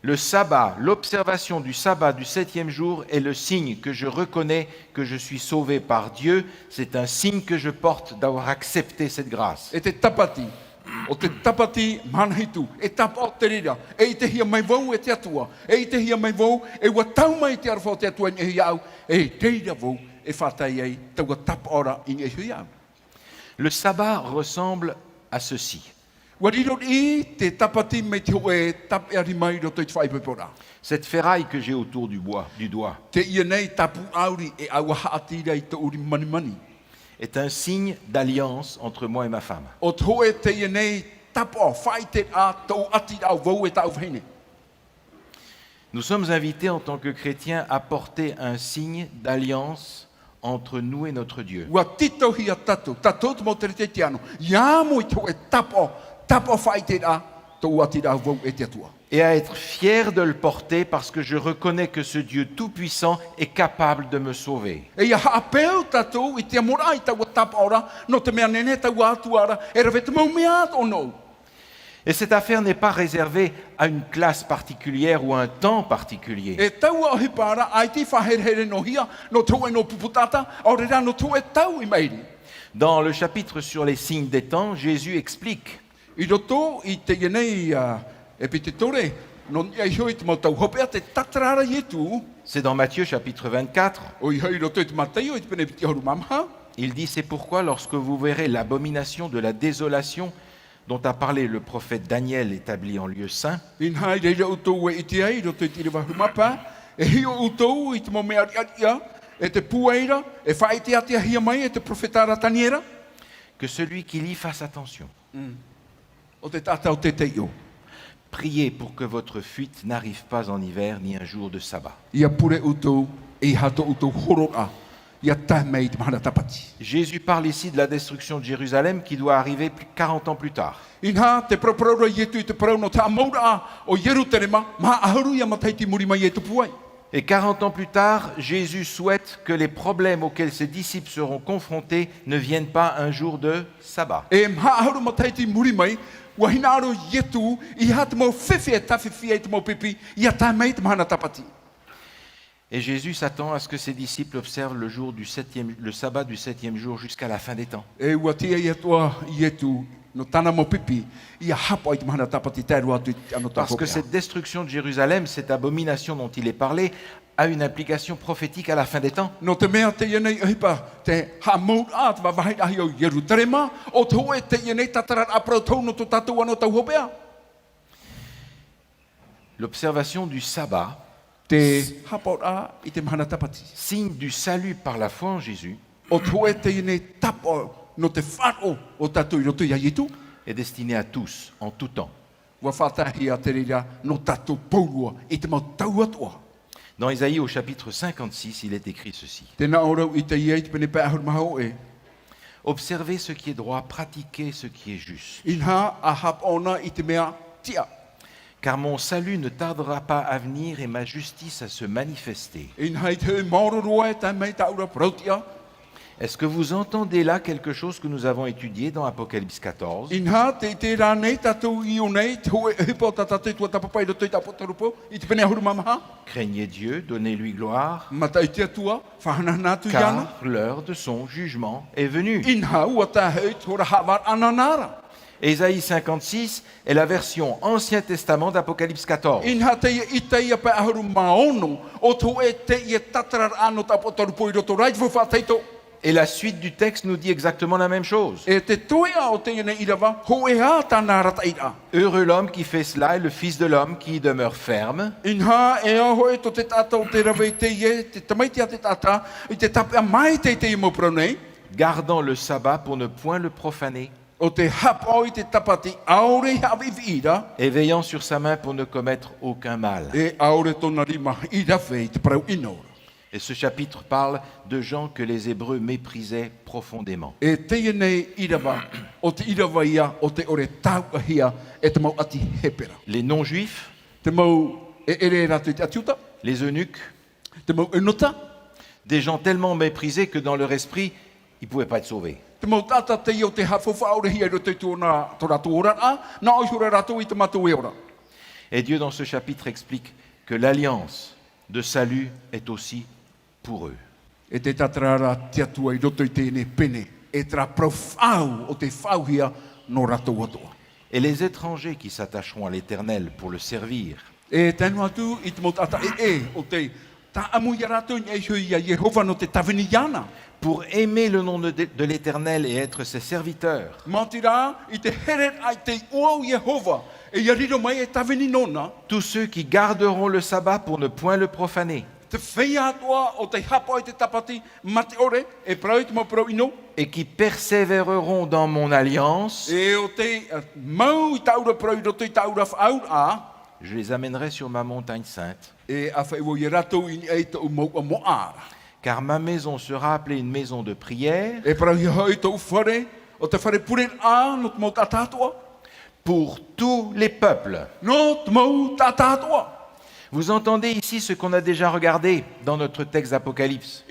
Speaker 1: Le sabbat, l'observation du sabbat du 7e jour est le signe que je reconnais que je suis sauvé par Dieu. C'est un signe que je porte d'avoir accepté cette grâce.
Speaker 2: E te tapati, o te tapati mana hitu, e tapa o te rira, e I te hia mai vau e te atua, e I te hia mai vau, e ua tau mai te arwhau te atua I hia au, e reira vau e whatai ei, taua tapa ora I hia au.
Speaker 1: Le sabbat ressemble à ceci.
Speaker 2: Ua riro I te tapati me te hoe tap e ari mai roto I te whaipepora.
Speaker 1: Cette ferraille que j'ai autour du doigt
Speaker 2: Te ia nei tapu auri e aua haatira I te uri mani mani.
Speaker 1: est un signe d'alliance entre moi et ma femme.
Speaker 2: O te hoe te ia nei tapu o whai te a tau ati au vau e tau whaine.
Speaker 1: Nous sommes invités en tant que chrétiens à porter un signe d'alliance entre nous et notre Dieu.
Speaker 2: Ua tito hia tatu, tatu te mo te te te ano. Ia mo I te hoe tapu whai te a tau ati au vau e te atua.
Speaker 1: Et à être fier de le porter parce que je reconnais que ce Dieu tout-puissant est capable de me sauver.
Speaker 2: E ia haapeo tatu I te amora I tau tapu ora, no te mea nene tau atuara, e rawe te mau mea o no.
Speaker 1: Et cette affaire n'est pas réservée à une classe particulière ou à un temps particulier.
Speaker 2: E tau o hipara, ai te whaherhere no hia, no tau e no puputata, o rera no tau e tau I mairi.
Speaker 1: Dans le chapitre sur les signes des temps, Jésus explique
Speaker 2: I roto I te ienei e pite tore, no ia I hoi te mau tau hopea te tatarara I tu,
Speaker 1: c'est dans Matthieu chapitre 24,
Speaker 2: o I hoi roto I te mateo I te pene piti horu mamha,
Speaker 1: il dit « C'est pourquoi lorsque vous verrez l'abomination de la désolation dont a parlé le prophète Daniel établi en lieu saint,
Speaker 2: in hai reira utou e iti ai, roto I te rewa humapa, e hio utou I te mau mea ia, e te pueira, e whai te atia hia mai, e te profetara taniera,
Speaker 1: que celui qui lit fasse attention.
Speaker 2: o te tatau te teio.
Speaker 1: Priez pour que votre fuite n'arrive pas en hiver ni un jour de sabbat.
Speaker 2: Ia pure utou, e hato utou horora, ia tahmei te mahana tapati.
Speaker 1: Jésus parle ici de la destruction de Jérusalem qui doit arriver 40 ans plus tard.
Speaker 2: Inha te proprora ietu I te prono te amoura o Yerusalema, ma aharu ia mataiti muri mai e tu puai.
Speaker 1: Et 40 ans plus tard, Jésus souhaite que les problèmes auxquels ses disciples seront confrontés ne viennent pas un jour de sabbat.
Speaker 2: E ma aharu mataiti muri mai, ua hinaro ietu, I ha te mau whiwhi e tawhiwhi e te mau pipi, ia tahmei te mahana tapati.
Speaker 1: Et Jésus s'attend à ce que ses disciples observent le sabbat du 7e jour jusqu'à la fin des temps.
Speaker 2: E ua tia ia toa ietu, no tana mau pipi, ia hapa I te mahana tapati tēru atu I ano
Speaker 1: Parce que cette destruction de Jérusalem, cette abomination dont il est parlé, a une implication prophétique à la fin des temps.
Speaker 2: No te mea te ienei hipa, te hamoura te wawahai ahi o Yerusalema, o te hoe te ienei tatarat aprau tau no to tatu ano tau hopea.
Speaker 1: L'observation du sabbat,
Speaker 2: Te hapora I te mahana tapati.
Speaker 1: signe du salut par la foi en Jésus,
Speaker 2: O te hoe te ienei tapo no te wharo o tatu I roto ia itu,
Speaker 1: est destiné à tous, en tout temps.
Speaker 2: ua whatahi a te rira no tatu paurua I te mau tau atua.
Speaker 1: Dans Isaïe au chapitre 56, il est écrit ceci.
Speaker 2: Tēnā orau I te iei te pene pēhur mahau e.
Speaker 1: Observez ce qui est droit, pratiquez ce qui est juste.
Speaker 2: Inha a hap ona I te mea tia.
Speaker 1: car mon salut ne tardera pas à venir et ma justice à se manifester. Est-ce que vous entendez là quelque chose que nous avons étudié dans Apocalypse 14? Craignez Dieu, donnez-lui gloire, car l'heure de son jugement est venue. Ésaïe 56 est la version Ancien Testament d'Apocalypse 14. Et la suite du texte nous dit exactement la même chose. Heureux l'homme qui fait cela et le Fils de l'homme qui y demeure ferme. Gardant le sabbat pour ne point le profaner. Et veillant sur sa main pour ne commettre aucun mal. Et ce chapitre parle de gens que les Hébreux méprisaient profondément. Les non-juifs, les eunuques, des gens tellement méprisés que dans leur esprit, ils ne pouvaient pas être sauvés. Et Dieu dans ce chapitre explique que l'alliance de salut est aussi pour eux. Et les étrangers qui s'attacheront à l'Éternel pour le servir pour aimer le nom de l'Éternel et être ses serviteurs. Tous ceux qui garderont le sabbat pour ne point le profaner. Et qui persévéreront dans mon alliance, je les amènerai sur ma montagne sainte. Car ma maison sera appelée une maison de prière pour tous les peuples. Vous entendez ici ce qu'on a déjà regardé dans notre texte d'Apocalypse.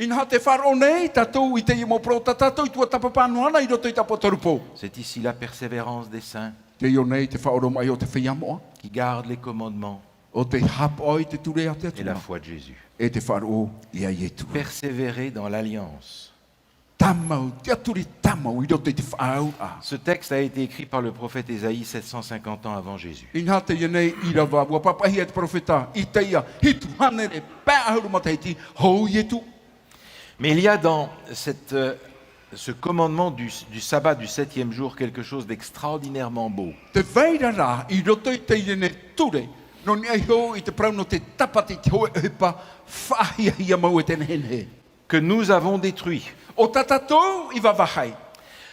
Speaker 1: C'est ici la persévérance des saints qui gardent les commandements et la foi de Jésus. Persévérer dans l'alliance. Ce texte a été écrit par le prophète Ésaïe 750 ans avant Jésus. Mais il y a dans ce commandement du sabbat du 7e jour quelque chose d'extraordinairement beau. Que nous avons détruit.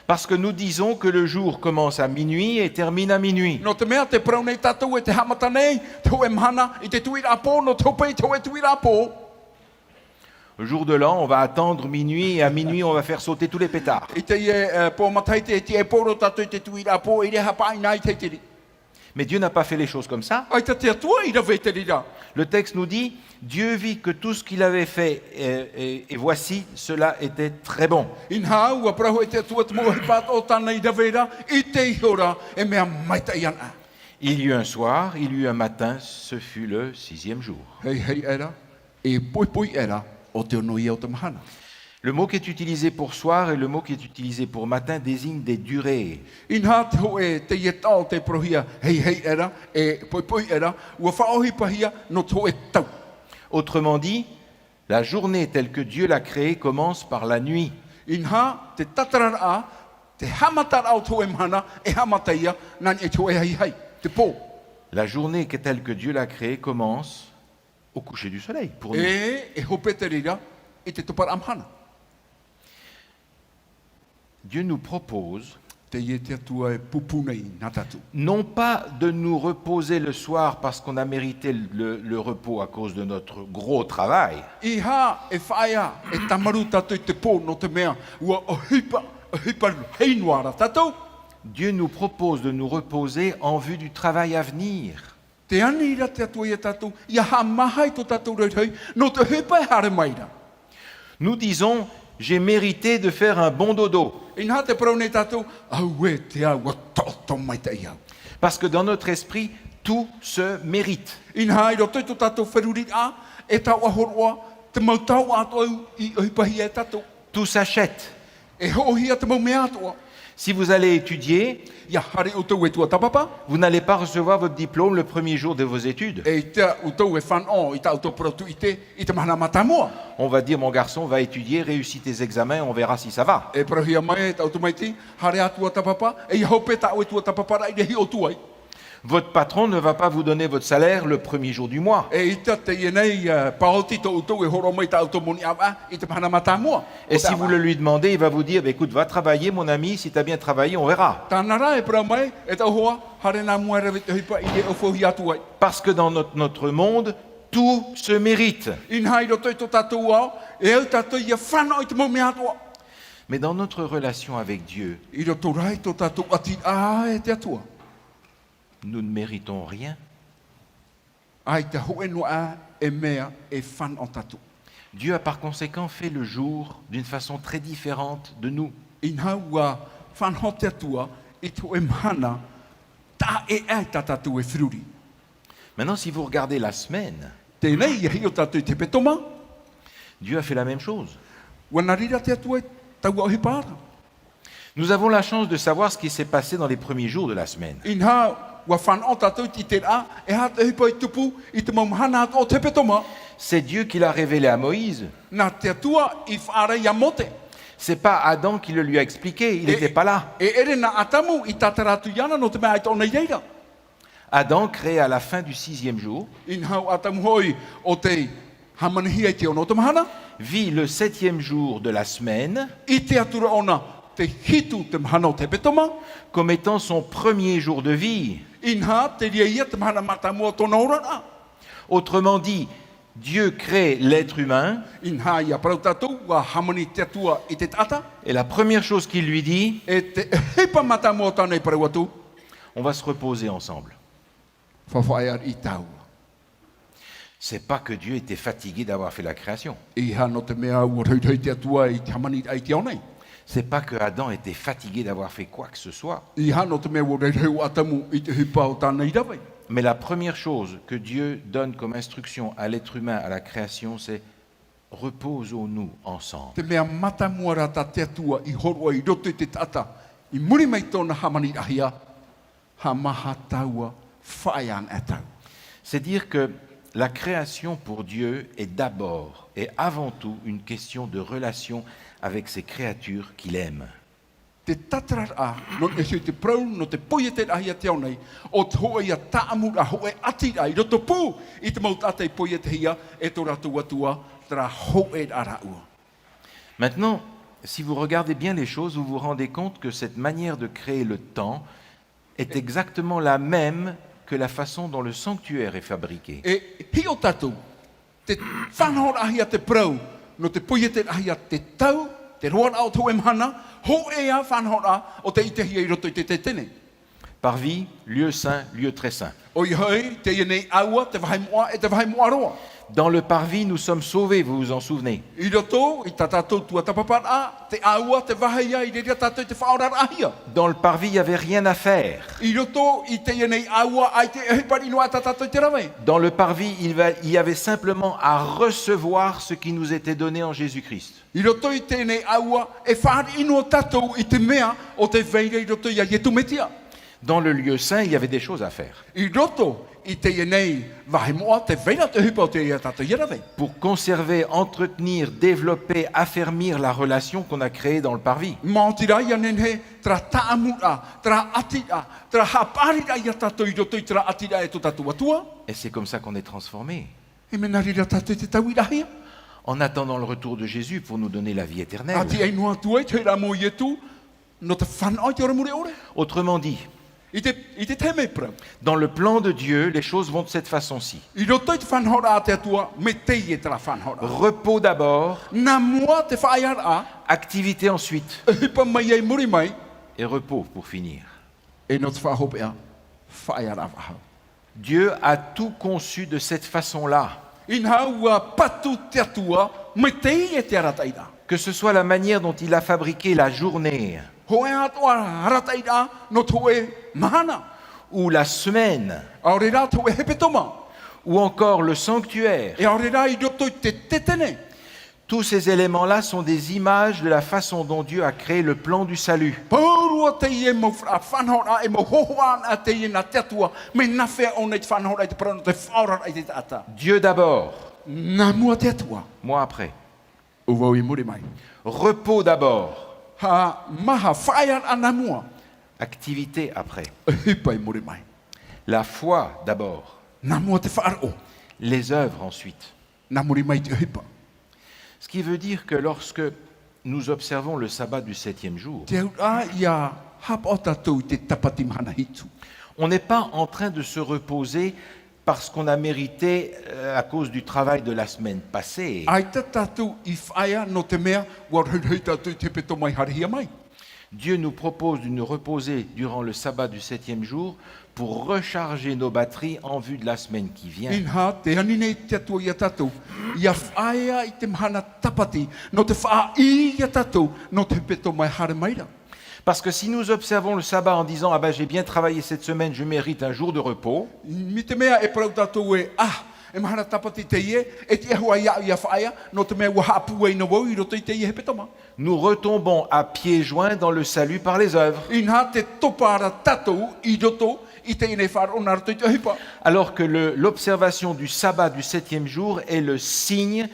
Speaker 1: Parce que nous disons que le jour commence à minuit et termine à minuit. Le jour de l'an, on va attendre minuit et à minuit, on va faire sauter tous les pétards. Mais Dieu n'a pas fait les choses comme ça. Le texte nous dit, Dieu vit que tout ce qu'il avait fait, et voici, cela était très bon. Il y eut un soir, il y eut un matin, ce fut le 6e jour. Le mot qui est utilisé pour soir et le mot qui est utilisé pour matin désignent des durées. Autrement dit, la journée telle que Dieu l'a créée commence par la nuit. La journée telle que Dieu l'a créée commence au coucher du soleil pour nous. Dieu nous propose non pas de nous reposer le soir parce qu'on a mérité le repos à cause de notre gros travail, Dieu nous propose de nous reposer en vue du travail à venir.
Speaker 2: Te ani ira te atua ia tatou, ia ha mahai to tatou rei, no te hepai hare maira.
Speaker 1: Nous disons, j'ai mérité de faire un bon dodo.
Speaker 2: Ina te prau nei tatou, au e te au toto mai te iau.
Speaker 1: Parce que dans notre esprit, tout se mérite.
Speaker 2: Ina iro te to tatou wheruri a, e tau ahoroa, te mau tau ato au i hepai e tatou.
Speaker 1: Tout s'achète.
Speaker 2: E hohia te mau me atoa.
Speaker 1: Si vous allez étudier,
Speaker 2: Ia hare o tau e tua tapapa,
Speaker 1: vous n'allez pas recevoir votre diplôme le premier jour de vos études.
Speaker 2: e te o tau e whanau i tau tau protu i te mahana matamua.
Speaker 1: On va dire, mon garçon, va étudier, réussit tes examens, on verra si ça va.
Speaker 2: E prohia mai e tau tu mai ti, hare atua tapapa, e i hope tau e tua tapapa rai re hi o tuai.
Speaker 1: Votre patron ne va pas vous donner votre salaire le premier jour du mois.
Speaker 2: E ita te ienei paoti to utou e horo mai tau to moni awa i te mahana matamua.
Speaker 1: Et si vous le lui demandez, il va vous dire, bah, écoute, va travailler, mon ami, si tu as bien travaillé, on verra.
Speaker 2: Tanara e pra mai e tau hoa hare nā mua rewe te hipa i e ofohi atu ai.
Speaker 1: Parce que dans notre monde, tout se mérite.
Speaker 2: In hai roto i to tatou au, e au tatou ia whanau i te mau me atua.
Speaker 1: Mais dans notre relation avec Dieu,
Speaker 2: I roto rai to tatou ati a e te atua.
Speaker 1: nous ne méritons rien.
Speaker 2: Ai te hoe noa e mea e whanau tatou.
Speaker 1: Dieu a par conséquent fait le jour d'une façon très différente de nous.
Speaker 2: In haua whanau te atua i to e mahana ta e ai ta tatou e whiruri.
Speaker 1: Maintenant, si vous regardez la semaine,
Speaker 2: Tēnei ia hi o tatou i te petoma,
Speaker 1: Dieu a fait la même chose.
Speaker 2: wana rira te atua e tau au hipara.
Speaker 1: Nous avons la chance de savoir ce qui s'est passé dans les premiers jours de la semaine.
Speaker 2: In ha wa whanau tatou i te a, e ha te hipa i tupu i te mau mahana atu o te petoma.
Speaker 1: C'est Dieu qui l'a révélé à Moïse.
Speaker 2: Nā te atua i whaara ia mote.
Speaker 1: C'est pas Adam qui le lui a expliqué, il n'était pas là.
Speaker 2: E ere nā atamu i tataratu iana no te mea ai tōna ireira.
Speaker 1: Adam créé à la fin du 6e jour,
Speaker 2: In hau atamu hoi o te hamanihia i te ono te mahana.
Speaker 1: vit le 7e jour de la semaine
Speaker 2: I te atura ona te hitu te mahana o te petoma.
Speaker 1: comme étant son premier jour de vie.
Speaker 2: In ha te ria ia te mahana matamu o tōna orana.
Speaker 1: Autrement dit, Dieu crée l'être humain
Speaker 2: In ha ia parau tatou wa hamani te atua i te tata.
Speaker 1: et la première chose qu'il lui dit,
Speaker 2: E te hepa matamu o tānei parau atu.
Speaker 1: on va se reposer ensemble.
Speaker 2: Whawhaiar i tau.
Speaker 1: C'est pas que Dieu était fatigué d'avoir fait la création.
Speaker 2: I ha no te mea ua rei te atua i te hamani ai te onei.
Speaker 1: C'est pas que Adam était fatigué d'avoir fait quoi que ce soit.
Speaker 2: I ha no te mea ua rei o atamu i te hipa o tānei rawai.
Speaker 1: Mais la première chose que Dieu donne comme instruction à l'être humain, à la création, c'est reposons-nous ensemble.
Speaker 2: Te mea matamua rata te atua i horoa i roto i te tata. I muri mai tōna hamani ahia. Ha maha taua whaian atau.
Speaker 1: C'est dire que la création pour Dieu est d'abord et avant tout une question de relation avec ces créatures qu'il aime.
Speaker 2: Te tatarar a, no e hui te prau, no te poia te ahia te aunei, o te hoa ia taamura hoe atira i roto pū, i te maut ata i poia te hia, e tō ratu atua, tra hoe araua.
Speaker 1: Maintenant, si vous regardez bien les choses, vous vous rendez compte que cette manière de créer le temps est exactement la même que la façon dont le sanctuaire est fabriqué.
Speaker 2: E hi o tatu, te whanau ahia te prau, no te poia te ahia te tau, te roa au tau emhana, ho e a whanau o te itehia i roto i te tene.
Speaker 1: Parvis, lieu saint, lieu très saint.
Speaker 2: O i hoi, te ienei aua, te wahai moa e te wahai moa roa.
Speaker 1: Dans le parvis, nous sommes sauvés, vous vous en souvenez.
Speaker 2: I roto, i tatatou tua tapapara, te aua, te wahai i reira tatou te whaorar ahia.
Speaker 1: Dans le parvis, il n'y avait rien à faire.
Speaker 2: I roto, i te ienei aua, ai te ehipari noa tatatou te rawai.
Speaker 1: Dans le parvis, il y avait simplement à recevoir ce qui nous était donné en Jésus-Christ.
Speaker 2: I roto i tēnei aua, e whaari ino tatou i te mea o te veire i roto i a yetu metia.
Speaker 1: Dans le lieu saint, il y avait des choses à faire.
Speaker 2: I roto, i te ienei wahi moa, te veira te hipa o te ia tatou i rawai.
Speaker 1: Pour conserver, entretenir, développer, affermir la relation qu'on a créée dans le parvis.
Speaker 2: Maotira ia nenhe, tra taamura, tra atira, tra haparira ia tatou i roto i tra atira e to tatou atua.
Speaker 1: Et c'est comme ça qu'on est transformé.
Speaker 2: E mena rira tatou i te tau i rahia.
Speaker 1: En attendant le retour de Jésus pour nous donner la vie éternelle.
Speaker 2: Ati ai noa tuai, te ramo i etu, no te whanau i te oramure ore.
Speaker 1: Autrement dit,
Speaker 2: I te teme prau.
Speaker 1: dans le plan de Dieu, les choses vont de cette façon-ci.
Speaker 2: I roto i te whanhora a te atua, me te i tra whanhora.
Speaker 1: Repos d'abord,
Speaker 2: Nā mua te whaear a,
Speaker 1: activité ensuite,
Speaker 2: e hipa mai ei muri mai,
Speaker 1: et repos pour finir.
Speaker 2: e no te whahopea, whaear a wahau.
Speaker 1: Dieu a tout conçu de cette façon-là.
Speaker 2: Ina ua patu te atua, me te i e te arataira.
Speaker 1: Que ce soit la manière dont il a fabriqué la journée
Speaker 2: Ho e atua arataira no toe mahana.
Speaker 1: ou la semaine
Speaker 2: Aorera toe hepetoma.
Speaker 1: ou encore le sanctuaire.
Speaker 2: E aorera I roto I te tetene.
Speaker 1: Tous ces éléments-là sont des images de la façon dont Dieu a créé le plan du salut.
Speaker 2: Paurua te I e mo whanhora e mo hohoan a te I na te atua. Me nawhea o nei te whanhora I te prano te whaora I te ata.
Speaker 1: Dieu d'abord,
Speaker 2: Nā mua te atua.
Speaker 1: moi après.
Speaker 2: Uwau I muri mai.
Speaker 1: Repos d'abord,
Speaker 2: Ha maha whaiar ana mua.
Speaker 1: activité après.
Speaker 2: Hipa I muri mai.
Speaker 1: La foi d'abord,
Speaker 2: Nā mua te whaaro.
Speaker 1: les œuvres ensuite.
Speaker 2: Nā muri mai te hipa.
Speaker 1: Ce qui veut dire que lorsque nous observons le sabbat du 7e jour,
Speaker 2: Te ura ia hapa o tatou I te tapati mahana hitu.
Speaker 1: on n'est pas en train de se reposer parce qu'on a mérité à cause du travail de la semaine passée.
Speaker 2: Ai ta tatou I whaia no te mea, wa rei tatou I te peto mai harihia mai.
Speaker 1: Dieu nous propose de nous reposer durant le sabbat du 7e jour pour recharger nos batteries en vue de la semaine qui vient.
Speaker 2: Inha te ani nei te atua ia tatou, ia whaia I te mahana tapati, no te wha ia tatou, no te peto mai hare maira.
Speaker 1: Parce que si nous observons le sabbat en disant « Ah ben j'ai bien travaillé cette semaine, je mérite un jour de repos »,
Speaker 2: Mi te mea e parau tatou e, e mahana tapati te ie, e te ahua ia whaia, no te mea ua hapua ina wau, I roto I te ie he petoma.
Speaker 1: nous retombons à pieds joints dans le salut par les œuvres.
Speaker 2: Inha te topara tatou, I roto, I te ine whaarona roto I te hipa.
Speaker 1: Alors que l'observation du sabbat du 7e jour est le signe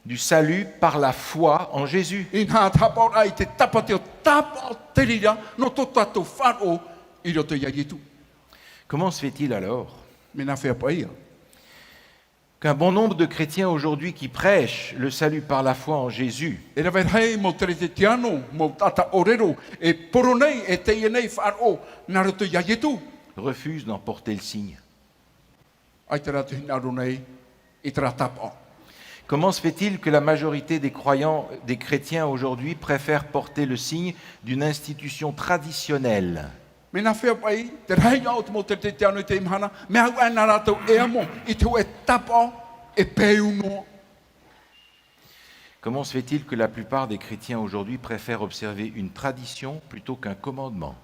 Speaker 1: du salut par la foi en Jésus.
Speaker 2: Inha tapau ai te tapati o tapau te rira, no to tatou wharo, I roto ia Yetu.
Speaker 1: Comment se fait-il alors
Speaker 2: Me nā whea paia.
Speaker 1: qu'un bon nombre de chrétiens aujourd'hui qui prêchent le salut par la foi en Jésus
Speaker 2: E rawe hei mo tere te tiano, mo tata orero, e poro nei, e te ia nei wharo, nā roto ia Yetu.
Speaker 1: refusent d'en porter le signe?
Speaker 2: Ai te ratu hinaro nei, I te ratapau.
Speaker 1: Comment se fait-il que la majorité des croyants, des chrétiens aujourd'hui préfèrent porter le signe d'une institution traditionnelle?
Speaker 2: Me nā whea pai, te rei ngā o te mo tere te tiano I te imahana, me hau ai nā rātou e amo, I te e tapau, e peu noa.
Speaker 1: Comment se fait-il que la plupart des chrétiens aujourd'hui préfèrent observer une tradition plutôt qu'un commandement?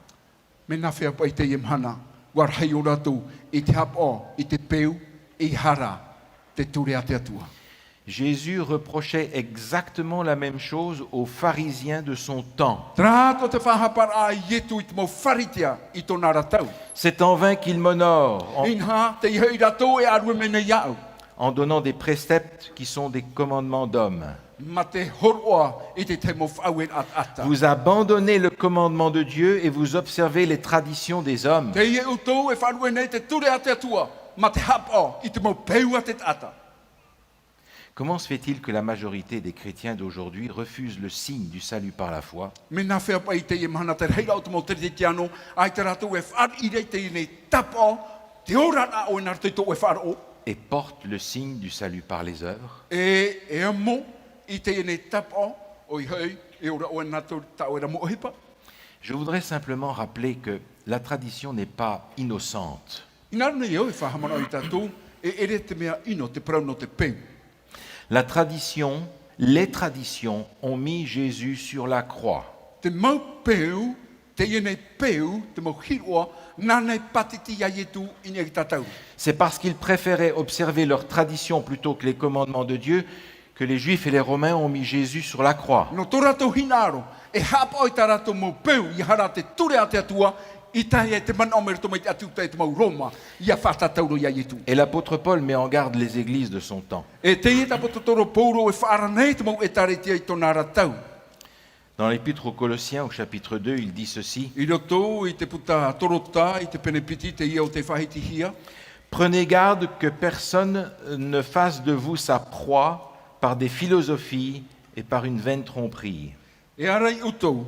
Speaker 2: Me nā whea pai te imahana, war hei o rātou, I te hapau, I te peu, I hara, te ture a te atua.
Speaker 1: Jésus reprochait exactement la même chose aux pharisiens de son temps.
Speaker 2: Trato te whahapara a Yetu I te mo wharitia I tōna rātou.
Speaker 1: C'est en vain qu'il m'honore
Speaker 2: Inha te ihei rātou e arue mene iau.
Speaker 1: en donnant des préceptes qui sont des commandements d'hommes.
Speaker 2: Ma te horoa I te mo whauen ata.
Speaker 1: Vous abandonnez le commandement de Dieu et vous observez les traditions des hommes.
Speaker 2: Te ie utou e whanue nei te ture a te atua. Ma te hapa I te mo peu a te ata.
Speaker 1: Comment se fait-il que la majorité des chrétiens d'aujourd'hui refusent le signe du salut par la foi
Speaker 2: Me nā whea pai te ie mahana te rei rau te mo te tiano. Ai te rātou e whar I rei te nei tapa. Te ora a o nā te tō e wharo.
Speaker 1: et portent le signe du salut par les œuvres?
Speaker 2: E amo I te nei tapa. O I hei e ora o nā tō tau e ra mo hipa.
Speaker 1: Je voudrais simplement rappeler que la tradition n'est pas innocente.
Speaker 2: Ina nei o e whahamana I tātou. E ere te mea ino te prau no te peu.
Speaker 1: La tradition, les traditions ont mis Jésus sur la croix.
Speaker 2: Te mau peu, te iene peu, te mau hiroa, nānei patiti ia Yetu I nei tātou.
Speaker 1: C'est parce qu'ils préféraient observer leurs traditions plutôt que les commandements de Dieu que les Juifs et les Romains ont mis Jésus sur la croix.
Speaker 2: No tō rātou hinaro, e hapa o I tā rātou mau peu, I hara te ture a te atua, I taia te mana omer to mai te atu te mau Roma, ia whātatauro ia Yetu.
Speaker 1: Et l'apôtre Paul met en garde les églises de son temps.
Speaker 2: E te ia tapototoro Paulo e whaara nei te mau e tare tia I tōna rātou.
Speaker 1: Dans l'épître aux Colossiens, au chapitre 2, il dit ceci:
Speaker 2: I roto, I te puta torota, I te penepiti, te ia o te whahiti hia.
Speaker 1: Prenez garde que personne ne fasse de vous sa proie par des philosophies et par une vaine tromperie.
Speaker 2: E arai utou,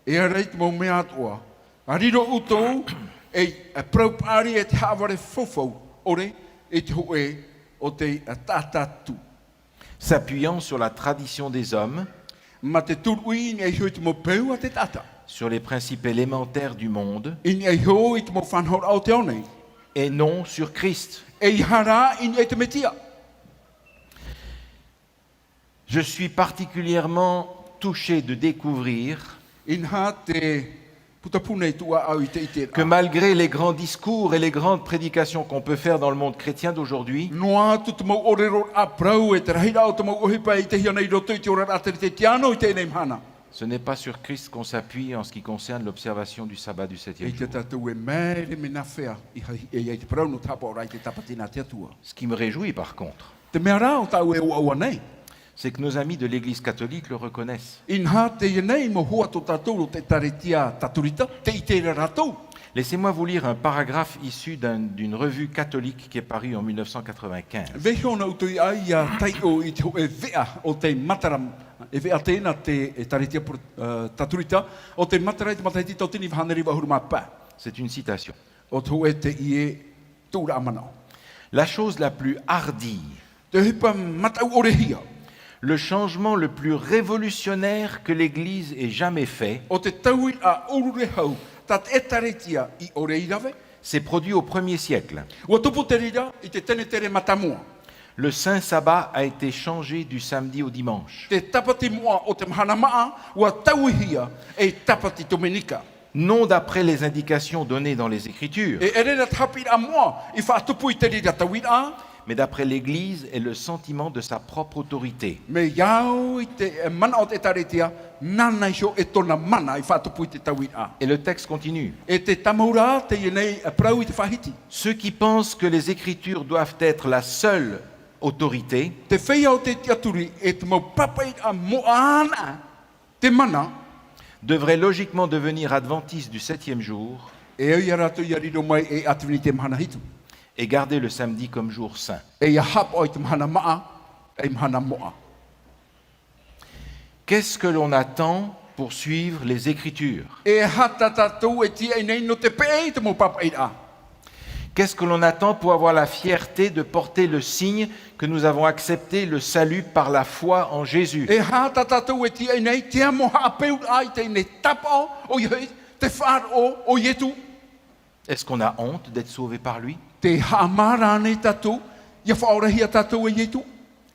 Speaker 2: e arai te mau mea atua. Ariro utou, e praupari e te haware fofou, ore, e te hoe o te tatatu.
Speaker 1: S'appuyant sur la tradition des hommes,
Speaker 2: Ma te turui ni e hui te mo peu a te tata.
Speaker 1: sur les principes élémentaires du monde,
Speaker 2: I ni e hui te mo whanhor au te onei.
Speaker 1: et non sur Christ.
Speaker 2: E i hara in e te metia.
Speaker 1: Je suis particulièrement touché de découvrir
Speaker 2: In ha te putapuna i tua au i te ite.
Speaker 1: que malgré les grands discours et les grandes prédications qu'on peut faire dans le monde chrétien d'aujourd'hui,
Speaker 2: Noa tu te mau orero a prau e te rahira o te mau ohipa i te hiana i roto i te ora ateri te tiano i te nei mana.
Speaker 1: ce n'est pas sur Christ qu'on s'appuie en ce qui concerne l'observation du sabbat du
Speaker 2: E
Speaker 1: septième
Speaker 2: te
Speaker 1: jour.
Speaker 2: tatou e mere me na fea i te prau no tapa ora i te tapatina te atua.
Speaker 1: Ce qui me réjouit par contre,
Speaker 2: Te mea rā o tau e ua nei.
Speaker 1: c'est que nos amis de l'Église catholique le reconnaissent.
Speaker 2: In ha te nei mo hoa to tatou o te taretia taturita te i te ratou.
Speaker 1: Laissez-moi vous lire un paragraphe issu d'une revue catholique qui est parue en 1995.
Speaker 2: Vehona utui ai a tai o i te e vea o te mataram e vea tēnā te e taretia taturita o te matara i te mataiti tau tini vhaneri wahuru mapa.
Speaker 1: C'est une citation.
Speaker 2: O tō e te i e tūra amanao.
Speaker 1: La chose la plus hardie,
Speaker 2: Te hipa matau orehia
Speaker 1: le changement le plus révolutionnaire que l'Église ait jamais fait,
Speaker 2: o te taui a urure hau tat e taretia i oreirawe.
Speaker 1: s'est produit au 1er siècle.
Speaker 2: Ua tupu te rira i te tene tere matamua.
Speaker 1: Le Saint Sabbat a été changé du samedi au dimanche.
Speaker 2: Te tapati mua o te mahana maa ua tauhia e tapati dominika.
Speaker 1: Non d'après les indications données dans les Écritures,
Speaker 2: E erera tapi a mua i whaatupu i te rira tauira a.
Speaker 1: mais d'après l'Église et le sentiment de sa propre autorité.
Speaker 2: Me iau i te mana o te taretia, nana iso e tona mana i whaatupu i te tauira.
Speaker 1: Et le texte continue.
Speaker 2: E te tamaura te ienei a prau i te whahiti.
Speaker 1: Ceux qui pensent que les Écritures doivent être la seule autorité
Speaker 2: Te whea o te tiaturi e te mau papai a moana te mana
Speaker 1: devraient logiquement devenir adventistes du septième jour
Speaker 2: e au ia rato ia riro mai e ativini te mahana hitu.
Speaker 1: et garder le samedi comme jour saint.
Speaker 2: E ia hap o i te mahana maa e mahana moa.
Speaker 1: Qu'est-ce que l'on attend pour suivre les Écritures?
Speaker 2: E hata tatou e tia i nei no te pei te mau papai a.
Speaker 1: Qu'est-ce que l'on attend pour avoir la fierté de porter le signe que nous avons accepté le salut par la foi en Jésus?
Speaker 2: E hata tatou e tia i nei tia mo haapeu ai te nei tapa o i te wharo o ietu.
Speaker 1: Est-ce qu'on a honte d'être sauvé par lui?
Speaker 2: Te haamara nei tatou ia whaorahia tatou e ietu.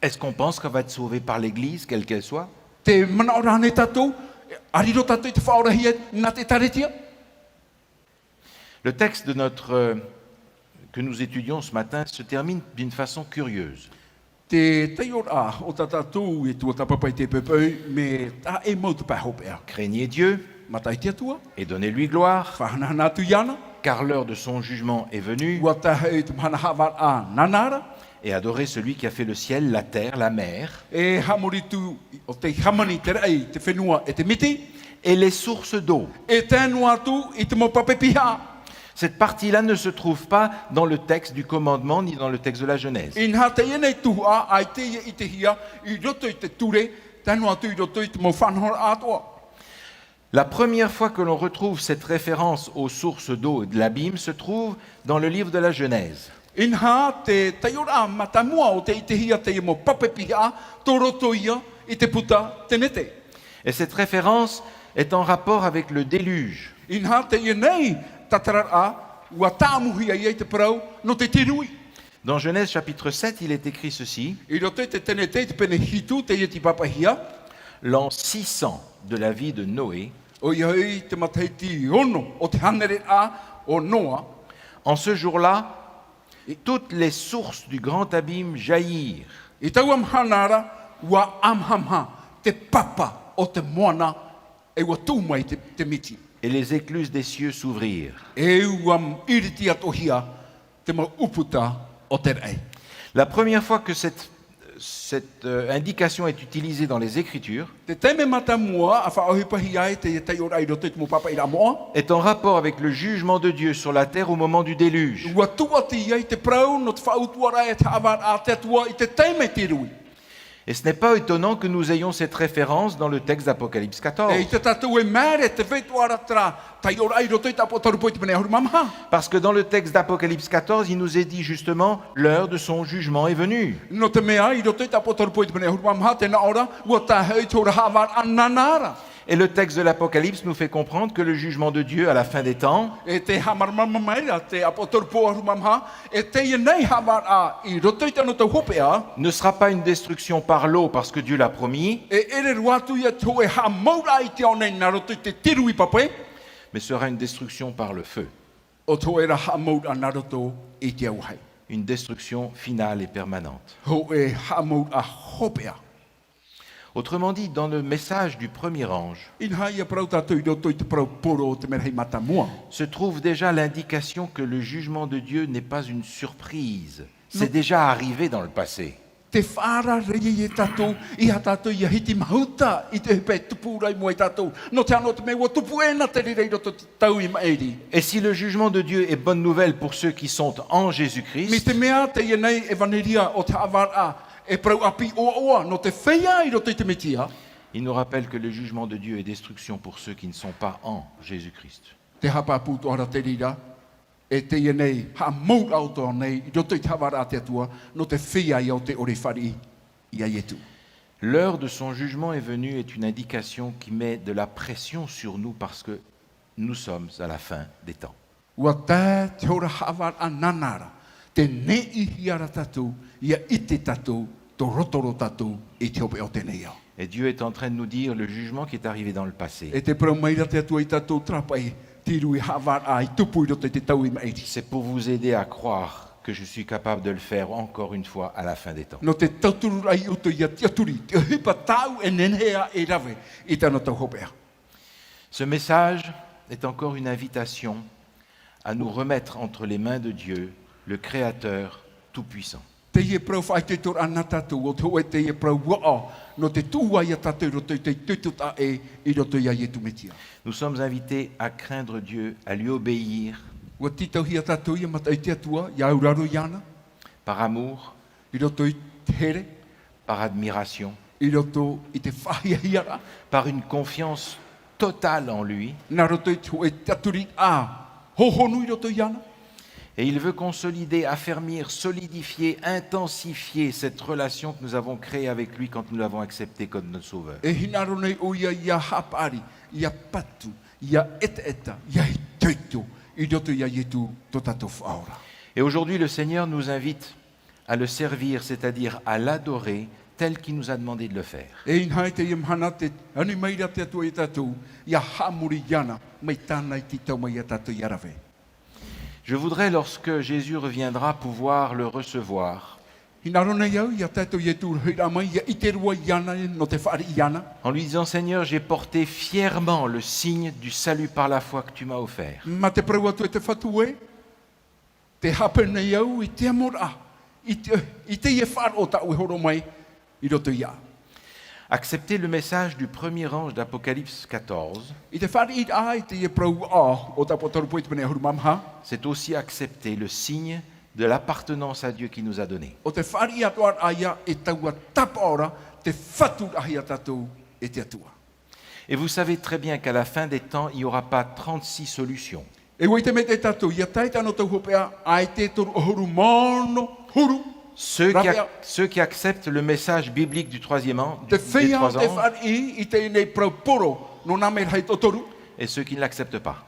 Speaker 1: Est-ce qu'on pense qu'on va être sauvé par l'Église, quelle qu'elle soit?
Speaker 2: Te manaora nei tatou ariro tatou i te whaorahia na te taretia.
Speaker 1: Le texte que nous étudions ce matin se termine d'une façon curieuse.
Speaker 2: Te teiora o ta tatou e tua tapapai te pepeu me ta e mau te pahopea.
Speaker 1: Craignez Dieu
Speaker 2: Matai te atua,
Speaker 1: et donnez-lui gloire,
Speaker 2: whahanahana atu iana,
Speaker 1: car l'heure de son jugement est venue,
Speaker 2: ua tahe te mahana hawar a nanara,
Speaker 1: et adorez celui qui a fait le ciel, la terre, la mer,
Speaker 2: e hamuritu o te hamani te rei te whenua e te miti,
Speaker 1: et les sources d'eau.
Speaker 2: e tēnu atu i te mau papepiha.
Speaker 1: Cette partie-là ne se trouve pas dans le texte du commandement ni dans le texte de la Genèse.
Speaker 2: In ha te ienei tuhua ai te ia i te hia, i roto i te ture, tēnu atu i roto i te mau whanhora atua.
Speaker 1: La première fois que l'on retrouve cette référence aux sources d'eau de l'abîme se trouve dans le livre de la Genèse.
Speaker 2: In ha te teiora matamua o te i te hia te mau papepiha, tō roto ia i te puta te nete.
Speaker 1: Et cette référence est en rapport avec le déluge.
Speaker 2: In ha te ienei tatarara, ua tāmuhia i te parau no te tirui.
Speaker 1: Dans Genèse chapitre 7, il est écrit ceci.
Speaker 2: I roto i te tenete te pene hitu te ia ti papahia,
Speaker 1: L'an 600 de la vie de Noé,
Speaker 2: o ia i te mataiti ono o te hanere a o Noa,
Speaker 1: en ce jour-là, toutes les sources du grand abîme jaillirent.
Speaker 2: i tau amhanara, ua amhamha te papa o te moana e ua tūmai te miti.
Speaker 1: Et les écluses des cieux s'ouvrirent.
Speaker 2: E uam iriti atohia te mau uputa o te rei.
Speaker 1: La première fois que cette indication est utilisée dans les Écritures
Speaker 2: Te teme matamua a whaohipahi ai te tei ora i roto i te mo papa i ramoa,
Speaker 1: est en rapport avec le jugement de Dieu sur la terre au moment du déluge.
Speaker 2: ua tuati ai te prau no te whautuara e te avar a te atua i te teime te rui.
Speaker 1: Et ce n'est pas étonnant que nous ayons cette référence dans le texte d'Apocalypse 14.
Speaker 2: E i te tatou e mere te vetuara tra tai ora i roto i tapo tarupo i te mene ahuru mamaha.
Speaker 1: Parce que dans le texte d'Apocalypse 14, il nous est dit justement, l'heure de son jugement est venue.
Speaker 2: No te mea i roto i tapo tarupo i te mene ahuru mamaha te na ora ua ta hei tōra havar ananara.
Speaker 1: Et le texte de l'Apocalypse nous fait comprendre que le jugement de Dieu à la fin des temps
Speaker 2: E te hamarama mai ra te apotoro po arumamha. E te ia nei hamara I roto I tano tau hopea.
Speaker 1: ne sera pas une destruction par l'eau parce que Dieu l'a promis,
Speaker 2: E ere ruatu ia tō e hamaura I te au nei na roto I te tiru I pape.
Speaker 1: mais sera une destruction par le feu.
Speaker 2: O tō e ra hamaura na roto I te au hai.
Speaker 1: Une destruction finale et permanente.
Speaker 2: Ho e hamaura hopea.
Speaker 1: Autrement dit, dans le message du premier ange,
Speaker 2: In hai ia prau tātou I roto I te prau poro o te mera hei mata mua.
Speaker 1: se trouve déjà l'indication que le jugement de Dieu n'est pas une surprise. C'est déjà arrivé dans le passé.
Speaker 2: Te whara rei e tātou, I ha tātou ia hiti mahuta I te hepe tupu rai mua I tātou. No te anō te mea ua tupu ena te rei roto te tau I maeri.
Speaker 1: Et si le jugement de Dieu est bonne nouvelle pour ceux qui sont en
Speaker 2: Mi
Speaker 1: Jésus-Christ,
Speaker 2: te mea te ia nei e vaneria o te awara e prau api oa oa no te whea I roto I te metia.
Speaker 1: il nous rappelle que le jugement de Dieu est destruction pour ceux qui ne sont pas en Jésus-Christ.
Speaker 2: Te hapa puto ara te rira. E te ia nei, ha maut auto nei, I roto I te awara te atua, no te whea I au te ore whari I a ietu.
Speaker 1: L'heure de son jugement est venue est une indication qui met de la pression sur nous parce que nous sommes à la fin des temps.
Speaker 2: Ua tā te ora hawara nanara, te ne I hiara tātou, ia I te tātou, to rotoro tātou, I te ope o te nei au.
Speaker 1: Et Dieu est en train de nous dire le jugement qui est arrivé dans le passé.
Speaker 2: E te prau maira te atua I tātou trapai, tiru I hawara I tupu I roto I te tau I maeri.
Speaker 1: C'est pour vous aider à croire que je suis capable de le faire encore une fois à la fin des temps.
Speaker 2: No te tauturu rai uto ia te aturi, te hipa tau e nenhea e rave, I tano tau hopea.
Speaker 1: Ce message est encore une invitation à nous remettre entre les mains de Dieu, le Créateur Tout-Puissant.
Speaker 2: Te ie prau whai te tor ana tātou, o te hoe te ie prau waa, no te tūwa ia tātou roto I te tututa I roto ia ie tumetia.
Speaker 1: Nous sommes invités à craindre Dieu, à lui obéir
Speaker 2: Ua titau hia tātou ia mata I te atua, ia auraro iana,
Speaker 1: par amour,
Speaker 2: I roto I te here,
Speaker 1: par admiration,
Speaker 2: I roto I te whahia hiara,
Speaker 1: par une confiance totale en lui.
Speaker 2: nā roto I te hoe te aturi hohonu I roto iana.
Speaker 1: Et il veut consolider, affermir, solidifier, intensifier cette relation que nous avons créée avec lui quand nous l'avons accepté comme notre Sauveur.
Speaker 2: E hinaro nei o ia hapari, ia patu, ia eta, ia I teitu, I roto ia ietu to tātou whaora.
Speaker 1: Et aujourd'hui, le Seigneur nous invite à le servir, c'est-à-dire à l'adorer tel qu'il nous a demandé de le faire.
Speaker 2: E in hai te imhana te anu maira te atua I tātou, ia hamuri iana, mai tāna I titau mai a tātou iarawe.
Speaker 1: Je voudrais, lorsque Jésus reviendra, pouvoir le recevoir
Speaker 2: Hinaro nei au, ia tātou ietu hira mai, ia I te rua iana no te whaari iana.
Speaker 1: en lui disant, Seigneur, j'ai porté fièrement le signe du salut par la foi que tu m'as offert.
Speaker 2: Ma te prau atu e te whatue, te hape nei au I te amora, I te ie wharo ta ue horo mai, I roto ia.
Speaker 1: Accepter le message du premier ange d'Apocalypse 14,
Speaker 2: I te whari I te ie prau o ta potoru po I te pene huru mamha,
Speaker 1: c'est aussi accepter le signe de l'appartenance à Dieu qu'il nous a donné.
Speaker 2: o te whari atuar aia e taua tapa ora, te whatu ahi a tātou e te atua.
Speaker 1: Et vous savez très bien qu'à la fin des temps, il n'y aura pas 36 solutions.
Speaker 2: E wei te me te tātou, ia tai tano tau hopea, ai te toru ohuru mono, huru,
Speaker 1: Ceux qui acceptent le message biblique du troisième ange,
Speaker 2: te
Speaker 1: des
Speaker 2: whea
Speaker 1: trois
Speaker 2: te
Speaker 1: anges,
Speaker 2: whari I te nei prau poro, no nā mera hei totoru,
Speaker 1: et ceux qui ne l'acceptent pas.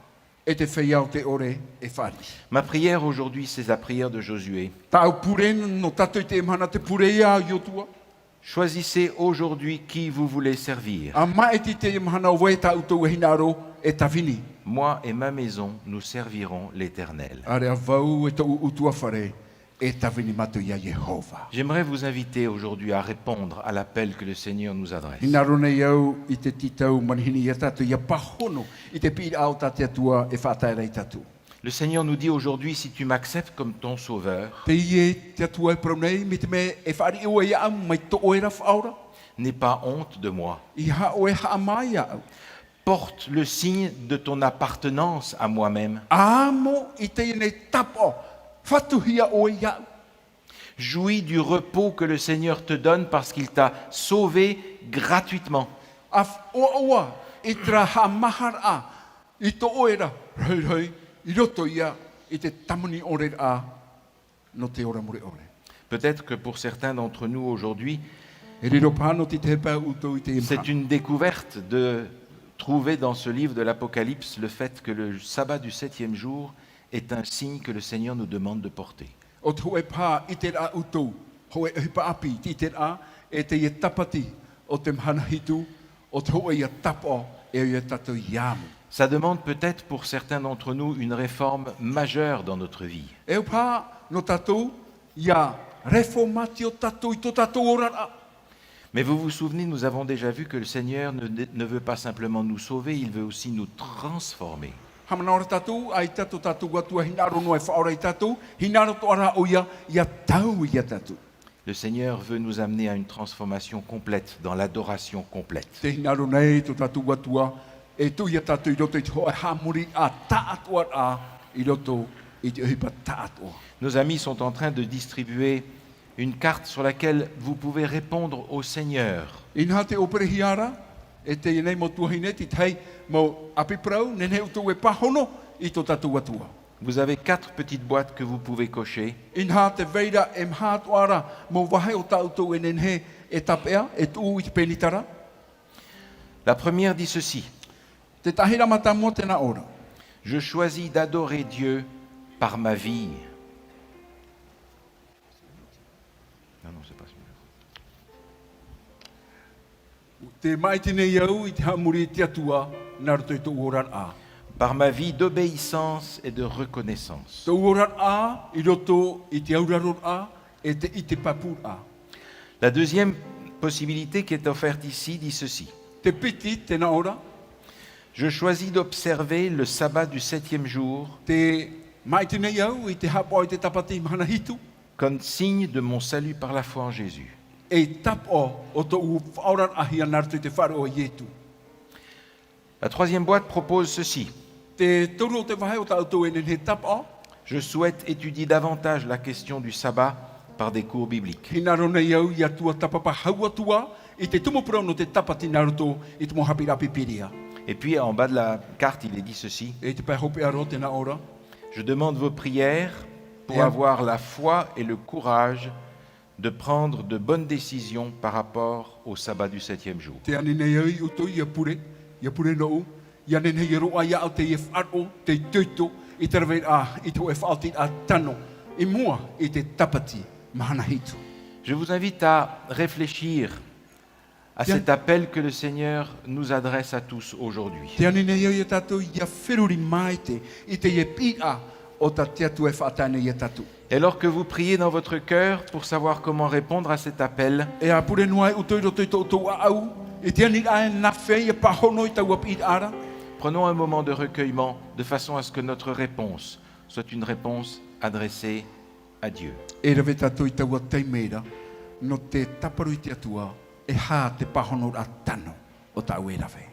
Speaker 2: e te whea o te ore e whari.
Speaker 1: Ma prière aujourd'hui, c'est la prière de Josué.
Speaker 2: Tau pure no tātou I te imhana te pure ia I otua,
Speaker 1: Choisissez aujourd'hui qui vous voulez servir.
Speaker 2: a mai ti te imhana o wei tau tau e hinaro e tawhini.
Speaker 1: Moi et ma maison, nous servirons l'Éternel.
Speaker 2: Are a vau e tau utua whare, e tawhini matu ia Jehova.
Speaker 1: J'aimerais vous inviter aujourd'hui à répondre à l'appel que le Seigneur nous adresse.
Speaker 2: Hinaro nei au I te titau manihini ia tātou ia pahono, I te pira au tātou atua e whātaira I tātou.
Speaker 1: Le Seigneur nous dit aujourd'hui, si tu m'acceptes comme ton sauveur,
Speaker 2: Te ie te atua e prau nei, me te me e whari ua ia au, mai to oera whaora,
Speaker 1: n'aie pas honte de moi.
Speaker 2: I ha oe ha mai au.
Speaker 1: Porte le signe de ton appartenance à moi-même.
Speaker 2: Amo I te ie nei tapo, whatuhia oe ia au.
Speaker 1: Jouis du repos que le Seigneur te donne parce qu'il t'a sauvé gratuitement.
Speaker 2: Af oa oa, I tra ha mahara, I to oera, rei, I roto ia, I te tamuni ore a, no te ora mure ore.
Speaker 1: Peut-être que pour certains d'entre nous aujourd'hui,
Speaker 2: E riro pāno ti te hepa uto I te imha.
Speaker 1: c'est une découverte de trouver dans ce livre de l'Apocalypse le fait que le sabbat du 7e jour est un signe que le Seigneur nous demande de porter.
Speaker 2: O te hoe pā i te rā utou, hoe hipa api i te rā, e te ia tapati o te mhana hitu, o te hoe ia tapo e ia tatou iamu.
Speaker 1: Ça demande peut-être pour certains d'entre nous une réforme majeure dans notre vie.
Speaker 2: E pā no tatou ia reformati o tatou i to tatou ora.
Speaker 1: Mais vous vous souvenez, nous avons déjà vu que le Seigneur ne veut pas simplement nous sauver, il veut aussi nous transformer.
Speaker 2: Hamana ora tatou, ai tatou tatou atua hinaro no e whaora i tatou, hinaro to ara o ia tau ia tatou.
Speaker 1: Le Seigneur veut nous amener à une transformation complète, dans l'adoration complète.
Speaker 2: Te hinaro nei to tatou atua, e tu ia tatou i roto i te hoa hamuri a taatua a i roto i te hipa taatua.
Speaker 1: Nos amis sont en train de distribuer une carte sur laquelle vous pouvez répondre au Seigneur.
Speaker 2: Inha te opere hiara, e te nei mo tuahine ti tei mo apiprau, nene utu e pahono i to tatou atua.
Speaker 1: Vous avez 4 petites boîtes que vous pouvez cocher.
Speaker 2: Inha te veira e mhatuara mo wahe o tautou e nenhe e tapea, e tu i te penitara.
Speaker 1: La première dit ceci:
Speaker 2: Te tahira mata mo tena ora.
Speaker 1: je choisis d'adorer Dieu par ma vie. Non, c'est pas celui-là.
Speaker 2: Te maitine iau i te hamuri te atua, naruto i tō oran a.
Speaker 1: Par ma vie d'obéissance et de reconnaissance.
Speaker 2: Tō oran a, i roto i te auraron a, e te i te papur a.
Speaker 1: La deuxième possibilité qui est offerte ici dit ceci:
Speaker 2: Te piti tena ora,
Speaker 1: je choisis d'observer le sabbat du 7e jour
Speaker 2: te maitine iau i te hapo i te tapati mana hitu,
Speaker 1: comme signe de mon salut par la foi en Jésus.
Speaker 2: e tapo o tō oran a hia naruto i te wharo o ietu.
Speaker 1: La troisième boîte propose ceci:
Speaker 2: Te toru o te wahe o tautou e nenhe tapo,
Speaker 1: je souhaite étudier davantage la question du sabbat par des cours bibliques.
Speaker 2: hinaro nei iau i atua tapapa haua tua, i te tumopurau no te tapati naruto i te mohapira pipiria.
Speaker 1: Et puis en bas de la carte, il est dit ceci:
Speaker 2: E te pai hope aro tena ora,
Speaker 1: je demande vos prières pour
Speaker 2: Bien.
Speaker 1: avoir la foi et le courage de prendre de bonnes décisions par rapport au sabbat du 7e jour.
Speaker 2: te ane nei au i uto i apure no, i ane nei roa ia au te e wharo, te tuito, i te rawe a, i te e whaoti a tano, i mua i te tapati mahana hitu.
Speaker 1: Je vous invite à réfléchir à
Speaker 2: Bien.
Speaker 1: cet appel que le Seigneur nous adresse à tous aujourd'hui.
Speaker 2: Te ane nei au i tatou i a whiruri mai te, i te e pia o ta te atu e whaatane i tatou.
Speaker 1: Et alors que vous priez dans votre cœur pour savoir comment répondre à cet appel,
Speaker 2: E a pure noai uto i roto i tōtou a au, i te ane ae na whei e pahono i tau api ara,
Speaker 1: prenons un moment de recueillement de façon à ce que notre réponse soit une réponse adressée à Dieu.
Speaker 2: e rawe tatou i tau a teimera, no te taparu i te atua, e hā te pahono a tano o tau e rawe.